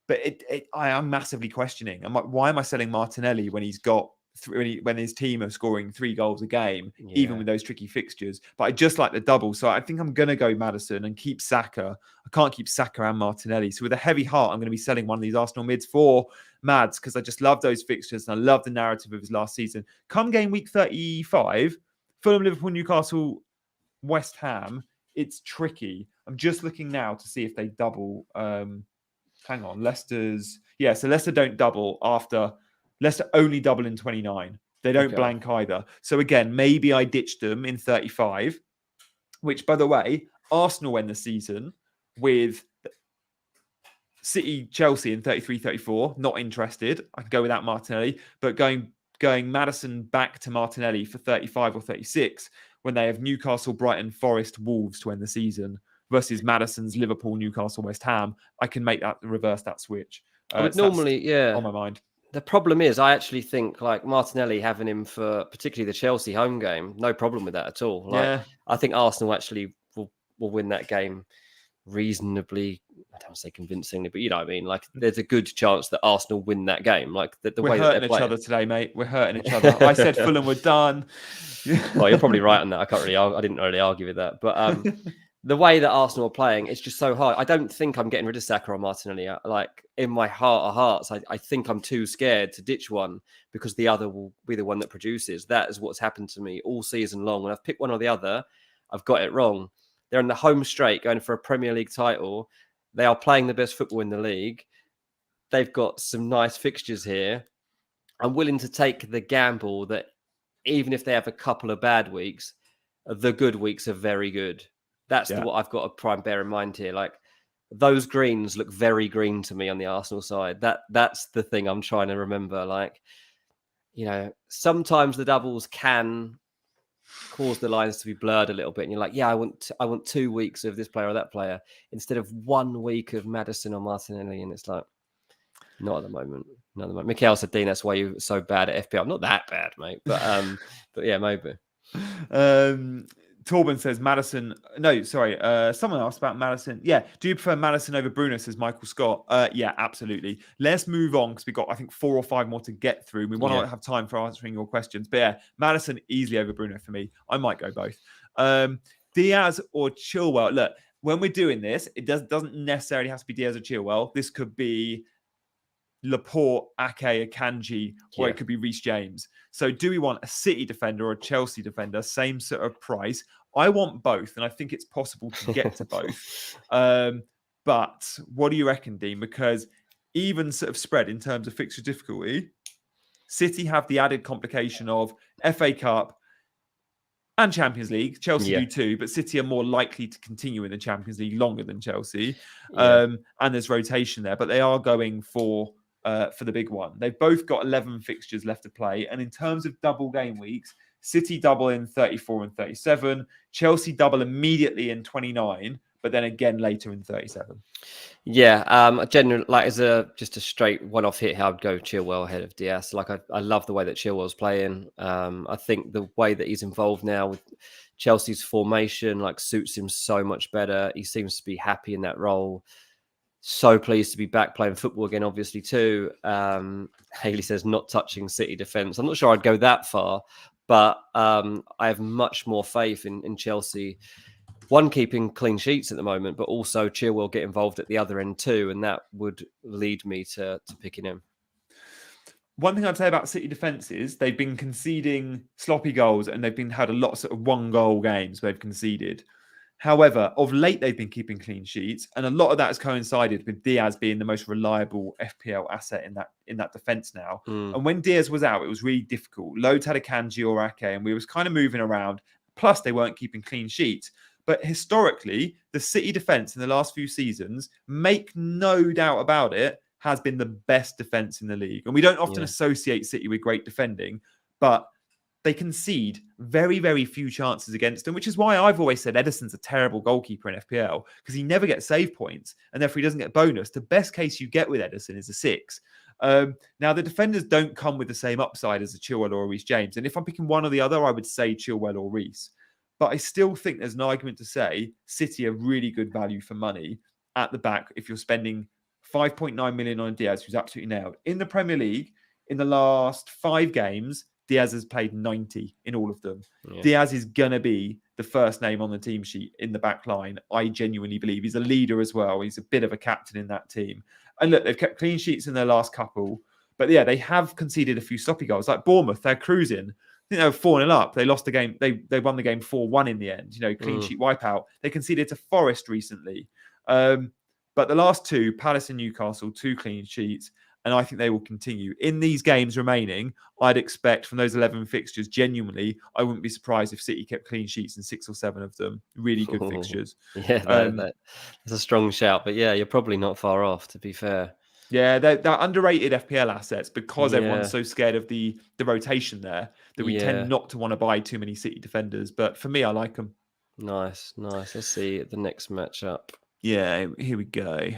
S1: But I am massively questioning. I'm like, why am I selling Martinelli when he's got when his team are scoring 3 goals a game, even with those tricky fixtures? But I just like the double, so I think I'm going to go Maddison and keep Saka. I can't keep Saka and Martinelli, so with a heavy heart, I'm going to be selling one of these Arsenal mids for Mads because I just love those fixtures and I love the narrative of his last season. Come game week 35, Fulham, Liverpool, Newcastle, West Ham. It's tricky. I'm just looking now to see if they double. Hang on, so Leicester don't double after. Leicester only double in 29. They don't blank either. So again, maybe I ditched them in 35, which, by the way, Arsenal end the season with City, Chelsea in 33, 34. Not interested. I can go without Martinelli, but going Maddison back to Martinelli for 35 or 36 when they have Newcastle, Brighton, Forest, Wolves to end the season versus Maddison's Liverpool, Newcastle, West Ham. I can reverse that switch.
S2: I would normally,
S1: on my mind.
S2: The problem is, I actually think like Martinelli having him for particularly the Chelsea home game, no problem with that at all. I think Arsenal actually will win that game reasonably don't say convincingly, but you know what I mean. Like, there's a good chance that Arsenal win that game. Like the
S1: We're
S2: way
S1: hurting
S2: that they're
S1: each
S2: playing.
S1: other today, mate. We're hurting each other. I said Fulham were done.
S2: Well, you're probably right on that. I didn't really argue with that, but the way that Arsenal are playing, it's just so hard. I don't think I'm getting rid of Saka or Martinelli. Like, in my heart of hearts, I think I'm too scared to ditch one because the other will be the one that produces. That is what's happened to me all season long. When I've picked one or the other, I've got it wrong. They're in the home straight going for a Premier League title. They are playing the best football in the league. They've got some nice fixtures here. I'm willing to take the gamble that even if they have a couple of bad weeks, the good weeks are very good. That's what I've got to prime bear in mind here. Like, those greens look very green to me on the Arsenal side. That's the thing I'm trying to remember. Like, you know, sometimes the doubles can cause the lines to be blurred a little bit, and you're like, yeah, I want 2 weeks of this player or that player instead of 1 week of Maddison or Martinelli, and it's like, not at the moment. Not at the moment. Mikhail said, Dean, that's why you're so bad at FPL. I'm not that bad, mate, but yeah, maybe.
S1: Torben says Maddison. No, sorry. Someone asked about Maddison. Yeah. Do you prefer Maddison over Bruno? Says Michael Scott. Yeah, absolutely. Let's move on because we've got, I think, 4 or 5 more to get through. We want to have time for answering your questions. But yeah, Maddison easily over Bruno for me. I might go both. Diaz or Chilwell. Look, when we're doing this, it doesn't necessarily have to be Diaz or Chilwell. This could be Laporte, Ake, Akanji, or it could be Reece James. So do we want a City defender or a Chelsea defender? Same sort of price. I want both, and I think it's possible to get to both. But what do you reckon, Dean? Because even sort of spread in terms of fixture difficulty, City have the added complication of FA Cup and Champions League. Chelsea do too, but City are more likely to continue in the Champions League longer than Chelsea. And there's rotation there, but they are going for the big one. They've both got 11 fixtures left to play. And in terms of double game weeks, City double in 34 and 37. Chelsea double immediately in 29, but then again later in 37.
S2: Yeah, generally, like, as just a straight one-off hit, I would go Chilwell ahead of Diaz. Like, I love the way that Chilwell's playing. I think the way that he's involved now with Chelsea's formation, like, suits him so much better. He seems to be happy in that role. So pleased to be back playing football again, obviously, too. Haley says not touching City defence. I'm not sure I'd go that far, but I have much more faith in Chelsea. One, keeping clean sheets at the moment, but also Chilwell get involved at the other end too, and that would lead me to picking him.
S1: One thing I'd say about City defence is they've been conceding sloppy goals, and they've had a lot of sort of 1-goal games where they've conceded. However, of late, they've been keeping clean sheets, and a lot of that has coincided with Diaz being the most reliable FPL asset in that defence now. And when Diaz was out, it was really difficult. Loads had a Kanji or Ake, and we was kind of moving around. Plus, they weren't keeping clean sheets. But historically, the City defence in the last few seasons, make no doubt about it, has been the best defence in the league. And we don't often associate City with great defending, but they concede very, very few chances against them, which is why I've always said Ederson's a terrible goalkeeper in FPL, because he never gets save points, and therefore he doesn't get bonus. The best case you get with Ederson is a 6. Now, the defenders don't come with the same upside as a Chilwell or a Reece James. And if I'm picking one or the other, I would say Chilwell or Reece. But I still think there's an argument to say City are really good value for money at the back if you're spending 5.9 million on Diaz, who's absolutely nailed. In the Premier League, in the last 5 games, Diaz has played 90 in all of them. Yeah. Diaz is going to be the first name on the team sheet in the back line. I genuinely believe he's a leader as well. He's a bit of a captain in that team. And look, they've kept clean sheets in their last couple. But yeah, they have conceded a few sloppy goals. Like Bournemouth, they're cruising. I think they were 4-0 up. They lost the game. They won the game 4-1 in the end. You know, clean sheet wipeout. They conceded to Forest recently. But the last 2, Palace and Newcastle, 2 clean sheets. And I think they will continue. In these games remaining, I'd expect from those 11 fixtures, genuinely, I wouldn't be surprised if City kept clean sheets in 6 or 7 of them. Really good fixtures.
S2: Yeah, that's a strong shout. But yeah, you're probably not far off, to be fair.
S1: Yeah, they're underrated FPL assets because everyone's so scared of the rotation there that we tend not to want to buy too many City defenders. But for me, I like them.
S2: Nice. Let's see the next matchup.
S1: Yeah, here we go.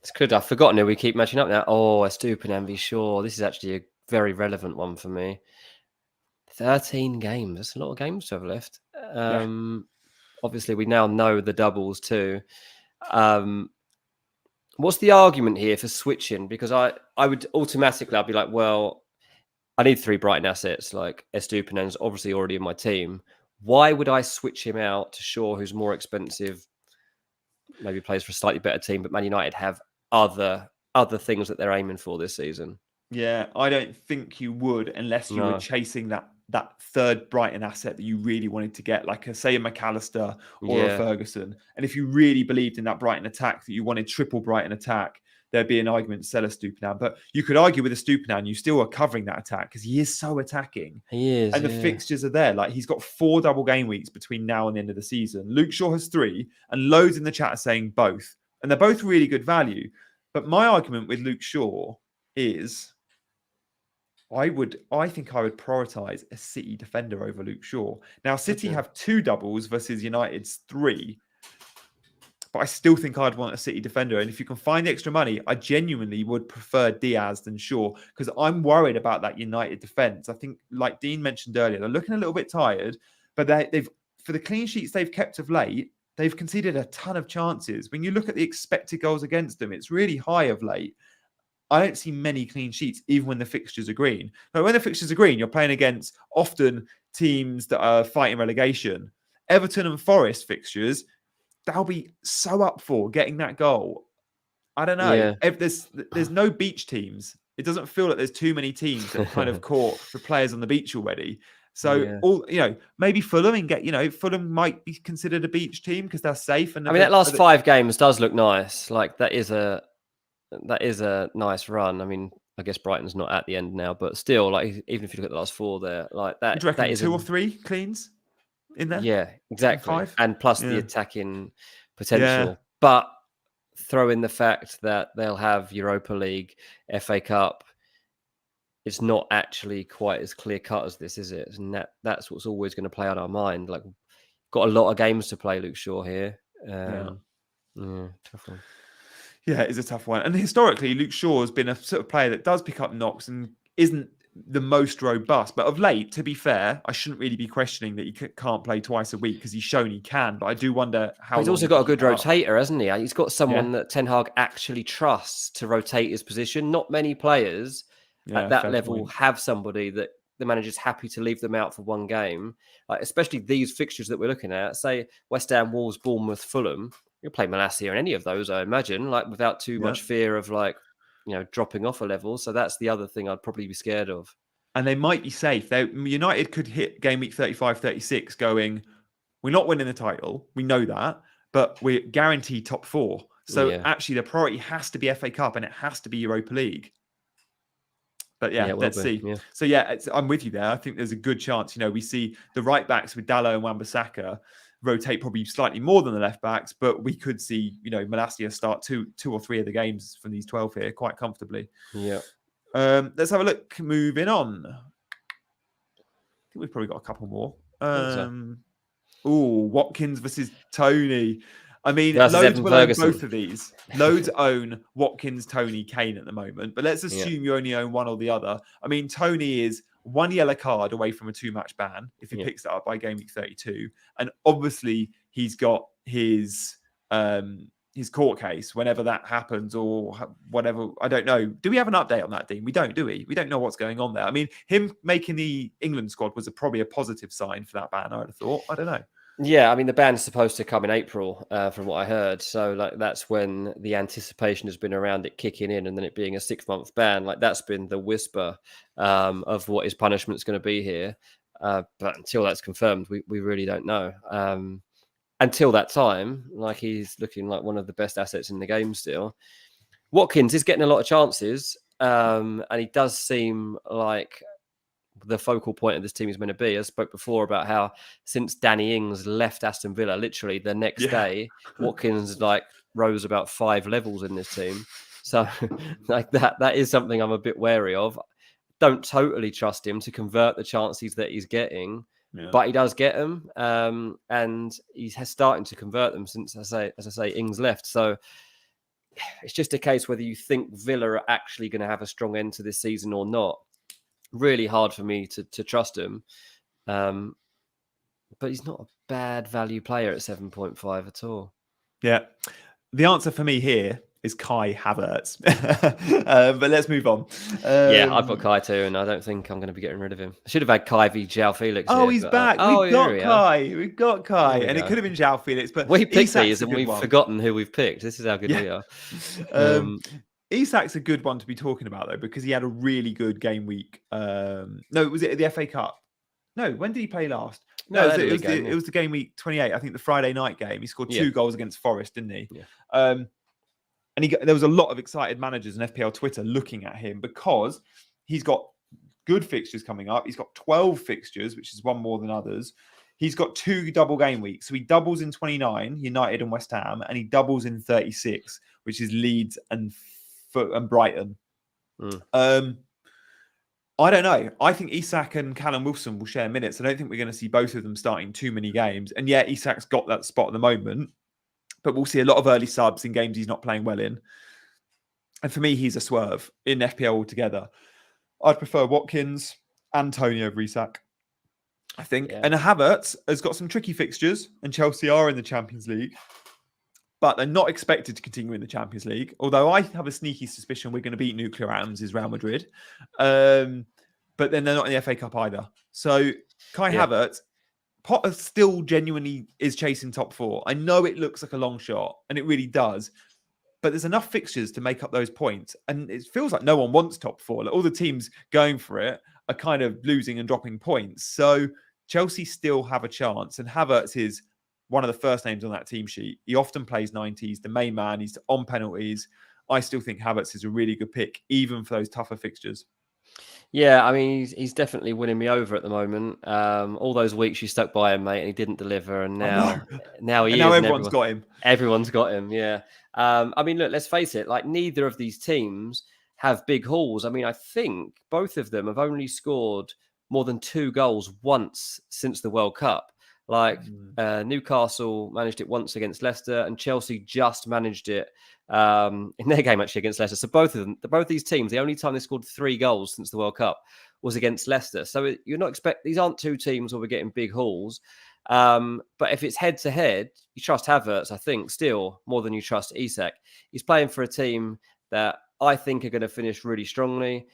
S2: It's good. I've forgotten who we keep matching up now. Oh, Estupinan, be sure. This is actually a very relevant one for me. 13 games. That's a lot of games to have left. Obviously, we now know the doubles too. What's the argument here for switching? Because I would automatically, I'd be like, well, I need 3 Brighton assets. Like Estupinan's obviously already in my team. Why would I switch him out to Shaw, who's more expensive, maybe plays for a slightly better team, but Man United have other things that they're aiming for this season?
S1: Yeah, I don't think you would unless you were chasing that third Brighton asset that you really wanted to get, like say a McAllister or a Ferguson. And if you really believed in that Brighton attack, that you wanted triple Brighton attack, there'd be an argument to sell Estupinan. But you could argue with Estupinan, you still are covering that attack because he is so attacking.
S2: He is.
S1: And the fixtures are there. Like he's got 4 double game weeks between now and the end of the season. Luke Shaw has 3, and loads in the chat are saying both. And they're both really good value. But my argument with Luke Shaw is I think I would prioritize a City defender over Luke Shaw. Now, City have 2 doubles versus United's 3. But I still think I'd want a City defender. And if you can find the extra money, I genuinely would prefer Diaz than Shaw because I'm worried about that United defense. I think, like Dean mentioned earlier, they're looking a little bit tired, but they've for the clean sheets they've kept of late, they've conceded a ton of chances. When you look at the expected goals against them, it's really high of late. I don't see many clean sheets, even when the fixtures are green. But when the fixtures are green, you're playing against often teams that are fighting relegation. Everton and Forest fixtures, they'll be so up for getting that goal. I don't know.
S2: Yeah.
S1: If there's no beach teams. It doesn't feel like there's too many teams that kind of caught the players on the beach already. So maybe Fulham Fulham might be considered a beach team because they're safe. And
S2: that last 5 games does look nice. Like that is a nice run. I mean, I guess Brighton's not at the end now, but still, like even if you look at the last 4 there, like that,
S1: do you reckon
S2: that is
S1: 2 or 3 cleans in there?
S2: Yeah, exactly.
S1: 5?
S2: And plus the attacking potential. But throw in the fact that they'll have Europa League, FA Cup. It's not actually quite as clear cut as this, is it? And that's what's always going to play on our mind. Like, got a lot of games to play, Luke Shaw here. Tough one.
S1: Yeah, it is a tough one. And historically, Luke Shaw has been a sort of player that does pick up knocks and isn't the most robust. But of late, to be fair, I shouldn't really be questioning that he can't play twice a week because he's shown he can. But I do wonder how.
S2: He's also got a good rotator, hasn't he? He's got someone that Ten Hag actually trusts to rotate his position. Not many players at that level have somebody that the manager's happy to leave them out for one game. Like, especially these fixtures that we're looking at, say West Ham, Wolves, Bournemouth, Fulham. You'll play Malacia in any of those, I imagine, like without too much fear of dropping off a level. So that's the other thing I'd probably be scared of.
S1: And they might be safe. United could hit game week 35, 36 going, we're not winning the title. We know that, but we're guaranteed top 4. So actually the priority has to be FA Cup and it has to be Europa League. But let's see. Yeah. So I'm with you there. I think there's a good chance. We see the right backs with Dalot and Wan-Bissaka rotate probably slightly more than the left backs, but we could see, Malacia start two or 3 of the games from these 12 here quite comfortably.
S2: Yeah.
S1: Let's have a look. Moving on. I think we've probably got a couple more. Watkins versus Tony. I mean, loads will own both of these. Loads own Watkins, Tony, Kane at the moment. But let's assume you only own one or the other. I mean, Tony is 1 yellow card away from a 2-match ban if he picks it up by game week 32. And obviously, he's got his court case whenever that happens or whatever. I don't know. Do we have an update on that, Dean? We don't, do we? We don't know what's going on there. I mean, him making the England squad was probably a positive sign for that ban, I would have thought. I don't know.
S2: Yeah, I mean, the ban's supposed to come in April, from what I heard. So, that's when the anticipation has been around it kicking in and then it being a 6-month ban. That's been the whisper of what his punishment's going to be here. But until that's confirmed, we really don't know. Until that time, he's looking like one of the best assets in the game still. Watkins is getting a lot of chances, and he does seem like the focal point of this team is meant to be. I spoke before about how since Danny Ings left Aston Villa, literally the next day, Watkins rose about 5 levels in this team. So that is something I'm a bit wary of. Don't totally trust him to convert the chances that he's getting, but he does get them, and he's starting to convert them since, as I say, Ings left. So it's just a case whether you think Villa are actually going to have a strong end to this season or not. Really hard for me to trust him. But he's not a bad value player at 7.5 at all.
S1: Yeah. The answer for me here is Kai Havertz. But let's move on.
S2: Yeah, I've got Kai too, and I don't think I'm going to be getting rid of him. I should have had Kai v. João Felix.
S1: Oh,
S2: here,
S1: he's
S2: but,
S1: back. We've got Kai. We've got Kai. And it could have been João Felix, but
S2: we picked
S1: Isak's
S2: these and we've forgotten who we've picked. This is how good we are.
S1: Isak's a good one to be talking about, though, because he had a really good game week. No, was it the FA Cup? No, when did he play last? No, it was the game week 28. I think the Friday night game. He scored 2 goals against Forest, didn't he?
S2: Yeah.
S1: And there was a lot of excited managers on FPL Twitter looking at him because he's got good fixtures coming up. He's got 12 fixtures, which is one more than others. He's got 2 double game weeks. So he doubles in 29, United and West Ham, and he doubles in 36, which is Leeds and Brighton. I don't know. I think Isak and Callum Wilson will share minutes. I don't think we're going to see both of them starting too many games. And yeah, Isak's got that spot at the moment, but we'll see a lot of early subs in games he's not playing well in. And for me, he's a swerve in FPL altogether. I'd prefer Watkins, Antonio over Isak, I think. Yeah. And Havertz has got some tricky fixtures, and Chelsea are in the Champions League, but they're not expected to continue in the Champions League. Although I have a sneaky suspicion we're going to beat nuclear atoms is Real Madrid. But then they're not in the FA Cup either. So Kai Havertz, Potter still genuinely is chasing top 4. I know it looks like a long shot, and it really does. But there's enough fixtures to make up those points. And it feels like no one wants top 4. Like all the teams going for it are kind of losing and dropping points. So Chelsea still have a chance. And Havertz is one of the first names on that team sheet. He often plays 90s, the main man. He's on penalties. I still think Havertz is a really good pick, even for those tougher fixtures.
S2: Yeah, I mean, he's definitely winning me over at the moment. All those weeks you stuck by him, mate, and he didn't deliver, and now he is.
S1: Now everyone's got him.
S2: Everyone's got him, yeah. I mean, look, let's face it, like neither of these teams have big hauls. I mean, I think both of them have only scored more than 2 goals once since the World Cup. Like Newcastle managed it once against Leicester, and Chelsea just managed it in their game actually against Leicester. So both these teams, the only time they scored 3 goals since the World Cup was against Leicester. So you're not these aren't 2 teams where we're getting big hauls. But if it's head to head, you trust Havertz, I think, still more than you trust Isak. He's playing for a team that I think are going to finish really strongly.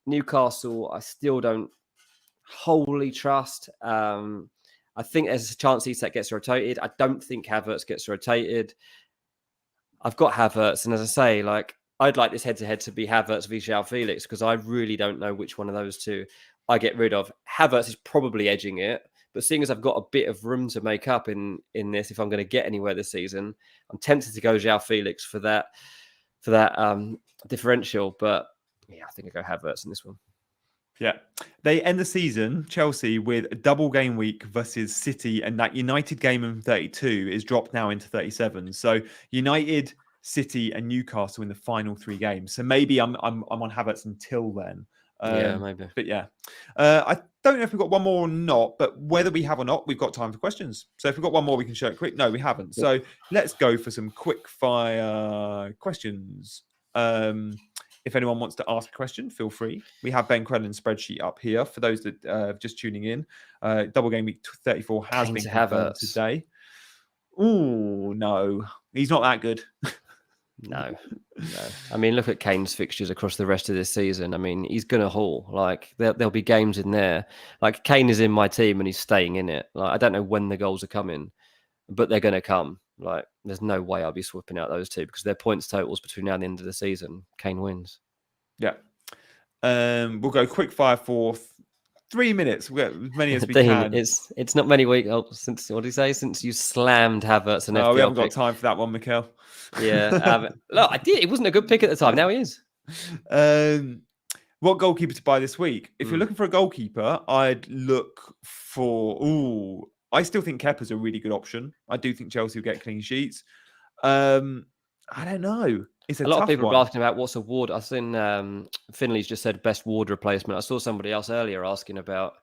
S2: Newcastle, I still don't wholly trust. I think there's a chance Isak gets rotated. I don't think Havertz gets rotated. I've got Havertz, and as I say, like I'd like this head-to-head to be Havertz v. João Felix because I really don't know which one of those 2 I get rid of. Havertz is probably edging it, but seeing as I've got a bit of room to make up in this, if I'm going to get anywhere this season, I'm tempted to go João Felix for that differential. But yeah, I think I go Havertz in this one.
S1: Yeah. They end the season, Chelsea, with a double game week versus City, and that United game in 32 is dropped now into 37. So United, City, and Newcastle in the final 3 games. So maybe I'm on Havertz until then.
S2: Yeah, maybe.
S1: But yeah. I don't know if we've got one more or not, but whether we have or not, we've got time for questions. So if we've got one more, we can show it quick. No, we haven't. So let's go for some quick fire questions. If anyone wants to ask a question, feel free. We have Ben Crellin's spreadsheet up here for those that are just tuning in. Double game week 34 has been confirmed today. Oh, no. He's not that good.
S2: No. I mean, look at Kane's fixtures across the rest of this season. I mean, he's going to haul. Like, there'll be games in there. Like, Kane is in my team and he's staying in it. Like, I don't know when the goals are coming, but they're going to come. Like, there's no way I'll be swapping out those 2 because their points totals between now and the end of the season. Kane wins.
S1: Yeah. We'll go quick fire for 3 minutes. We'll get as many as we can.
S2: It's not many weeks since, what did he say? Since you slammed Havertz and FPL
S1: we haven't got time for that one, Mikel.
S2: Yeah. Look, I did. It wasn't a good pick at the time. Now he is.
S1: What goalkeeper to buy this week? If you're looking for a goalkeeper, I'd look for... I still think Kepa's a really good option. I do think Chelsea will get clean sheets. I don't know. It's a lot of people
S2: are asking about what's a Ward. I've seen Finley's just said best Ward replacement. I saw somebody else earlier asking about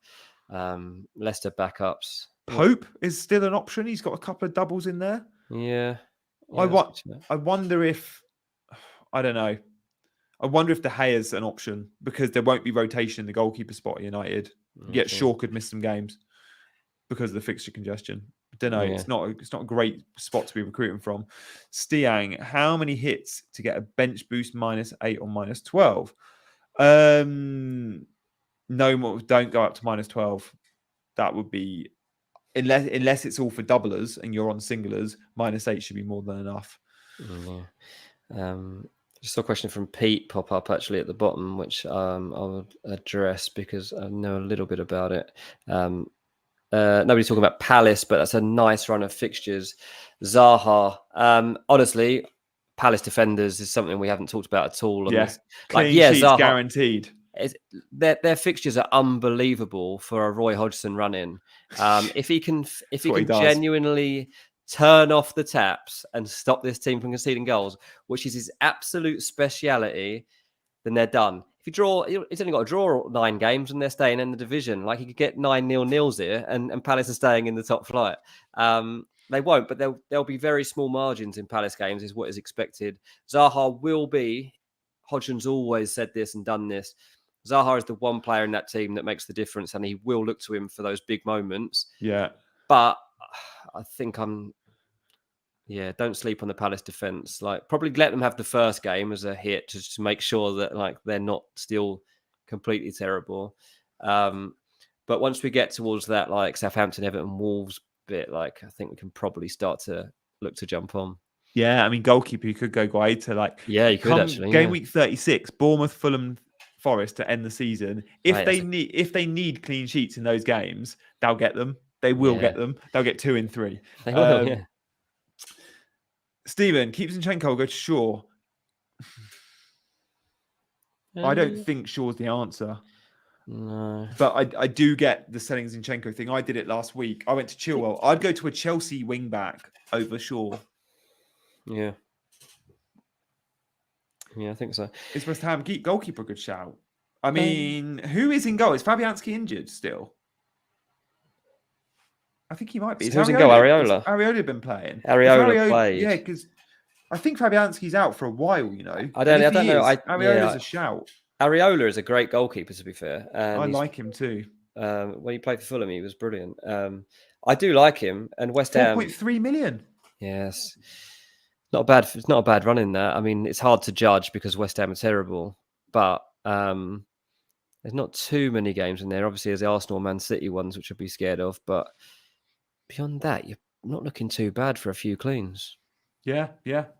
S2: Leicester backups.
S1: Pope is still an option. He's got a couple of doubles in there.
S2: Yeah.
S1: I wonder if... I don't know. I wonder if De Gea's an option because there won't be rotation in the goalkeeper spot at United. Yet Shaw could miss some games because of the fixture congestion. don't know.
S2: Yeah.
S1: It's not a great spot to be recruiting from. Stiang, how many hits to get a bench boost -8 or -12? No more. Don't go up to -12. That would be unless it's all for doublers and you're on singlers. -8 should be more than enough.
S2: Yeah. Just saw a question from Pete pop up actually at the bottom, which I'll address because I know a little bit about it. Nobody's talking about Palace, but that's a nice run of fixtures. Zaha, honestly, Palace defenders is something we haven't talked about at all. On this.
S1: Clean sheets
S2: Zaha,
S1: guaranteed.
S2: Their fixtures are unbelievable for a Roy Hodgson run-in. If he can genuinely turn off the taps and stop this team from conceding goals, which is his absolute speciality, then they're done. If you draw, he's only got to draw 9 games and they're staying in the division. Like he could get 9-0 here and Palace are staying in the top flight. They won't, but there'll be very small margins in Palace games is what is expected. Zaha will be, Hodgson's always said this and done this. Zaha is the one player in that team that makes the difference and he will look to him for those big moments.
S1: Yeah.
S2: But I think don't sleep on the Palace defense. Like probably let them have the first game as a hit just to make sure that like they're not still completely terrible. But once we get towards that like Southampton, Everton, Wolves bit, like I think we can probably start to look to jump on.
S1: Yeah, I mean goalkeeper, you could go Guaita. Like
S2: you could actually.
S1: Game week 36, Bournemouth, Fulham, Forest to end the season. If they need clean sheets in those games, they'll get them. They will get them. They'll get 2 in 3.
S2: They will, yeah.
S1: Stephen, keep Zinchenko, go to Shaw. I don't think Shaw's the answer.
S2: No.
S1: But I do get the selling Zinchenko thing. I did it last week. I went to Chilwell. I'd go to a Chelsea wing back over Shaw.
S2: Yeah. Yeah, I think so.
S1: Is West Ham goalkeeper a good shout? I mean, who is in goal? Is Fabianski injured still? I think he might be.
S2: Who's in goal? Areola.
S1: Areola been playing?
S2: Areola played.
S1: Yeah, because I think Fabianski's out for a while, you know.
S2: I don't know.
S1: Areola's a shout.
S2: Areola is a great goalkeeper, to be fair. And
S1: I like him too.
S2: When he played for Fulham, he was brilliant. I do like him. And West Ham...
S1: 4.3 million.
S2: Yes. It's not a bad run in that. I mean, it's hard to judge because West Ham are terrible. But there's not too many games in there. Obviously, there's the Arsenal, Man City ones, which I'd be scared of. But beyond that, you're not looking too bad for a few cleans.
S1: Yeah,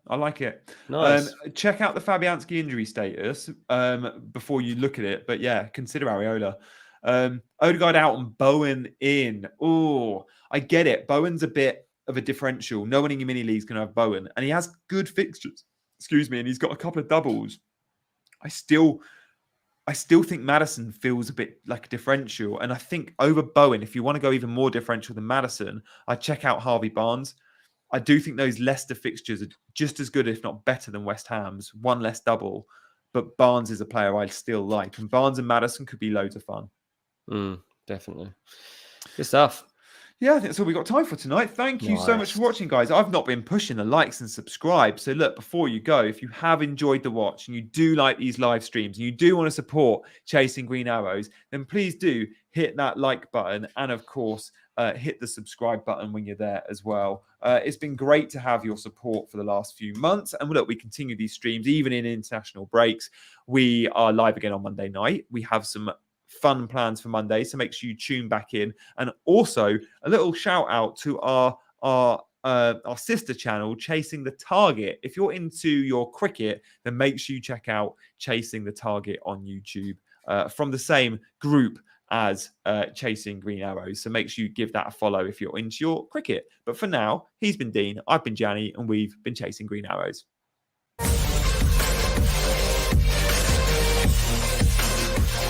S1: I like it.
S2: Nice.
S1: Check out the Fabianski injury status before you look at it. But yeah, consider Areola. Odegaard out and Bowen in. Oh, I get it. Bowen's a bit of a differential. No one in your mini league is going to have Bowen. And he has good fixtures. Excuse me. And he's got a couple of doubles. I still think Maddison feels a bit like a differential. And I think over Bowen, if you want to go even more differential than Maddison, I'd check out Harvey Barnes. I do think those Leicester fixtures are just as good, if not better, than West Ham's. One less double. But Barnes is a player I still like. And Barnes and Maddison could be loads of fun.
S2: Definitely. Good stuff.
S1: Yeah, I think that's all we've got time for tonight. Thank you so much for watching, guys. I've not been pushing the likes and subscribe. So look, before you go, if you have enjoyed the watch and you do like these live streams and you do want to support Chasing Green Arrows, then please do hit that like button. And of course, hit the subscribe button when you're there as well. It's been great to have your support for the last few months. And look, we continue these streams, even in international breaks. We are live again on Monday night. We have some fun plans for Monday, so make sure you tune back in. And also a little shout out to our sister channel, Chasing the Target. If you're into your cricket, then make sure you check out Chasing the Target on YouTube from the same group as Chasing Green Arrows. So make sure you give that a follow if you're into your cricket. But for now, he's been Dean, I've been Gianni, and we've been Chasing Green Arrows.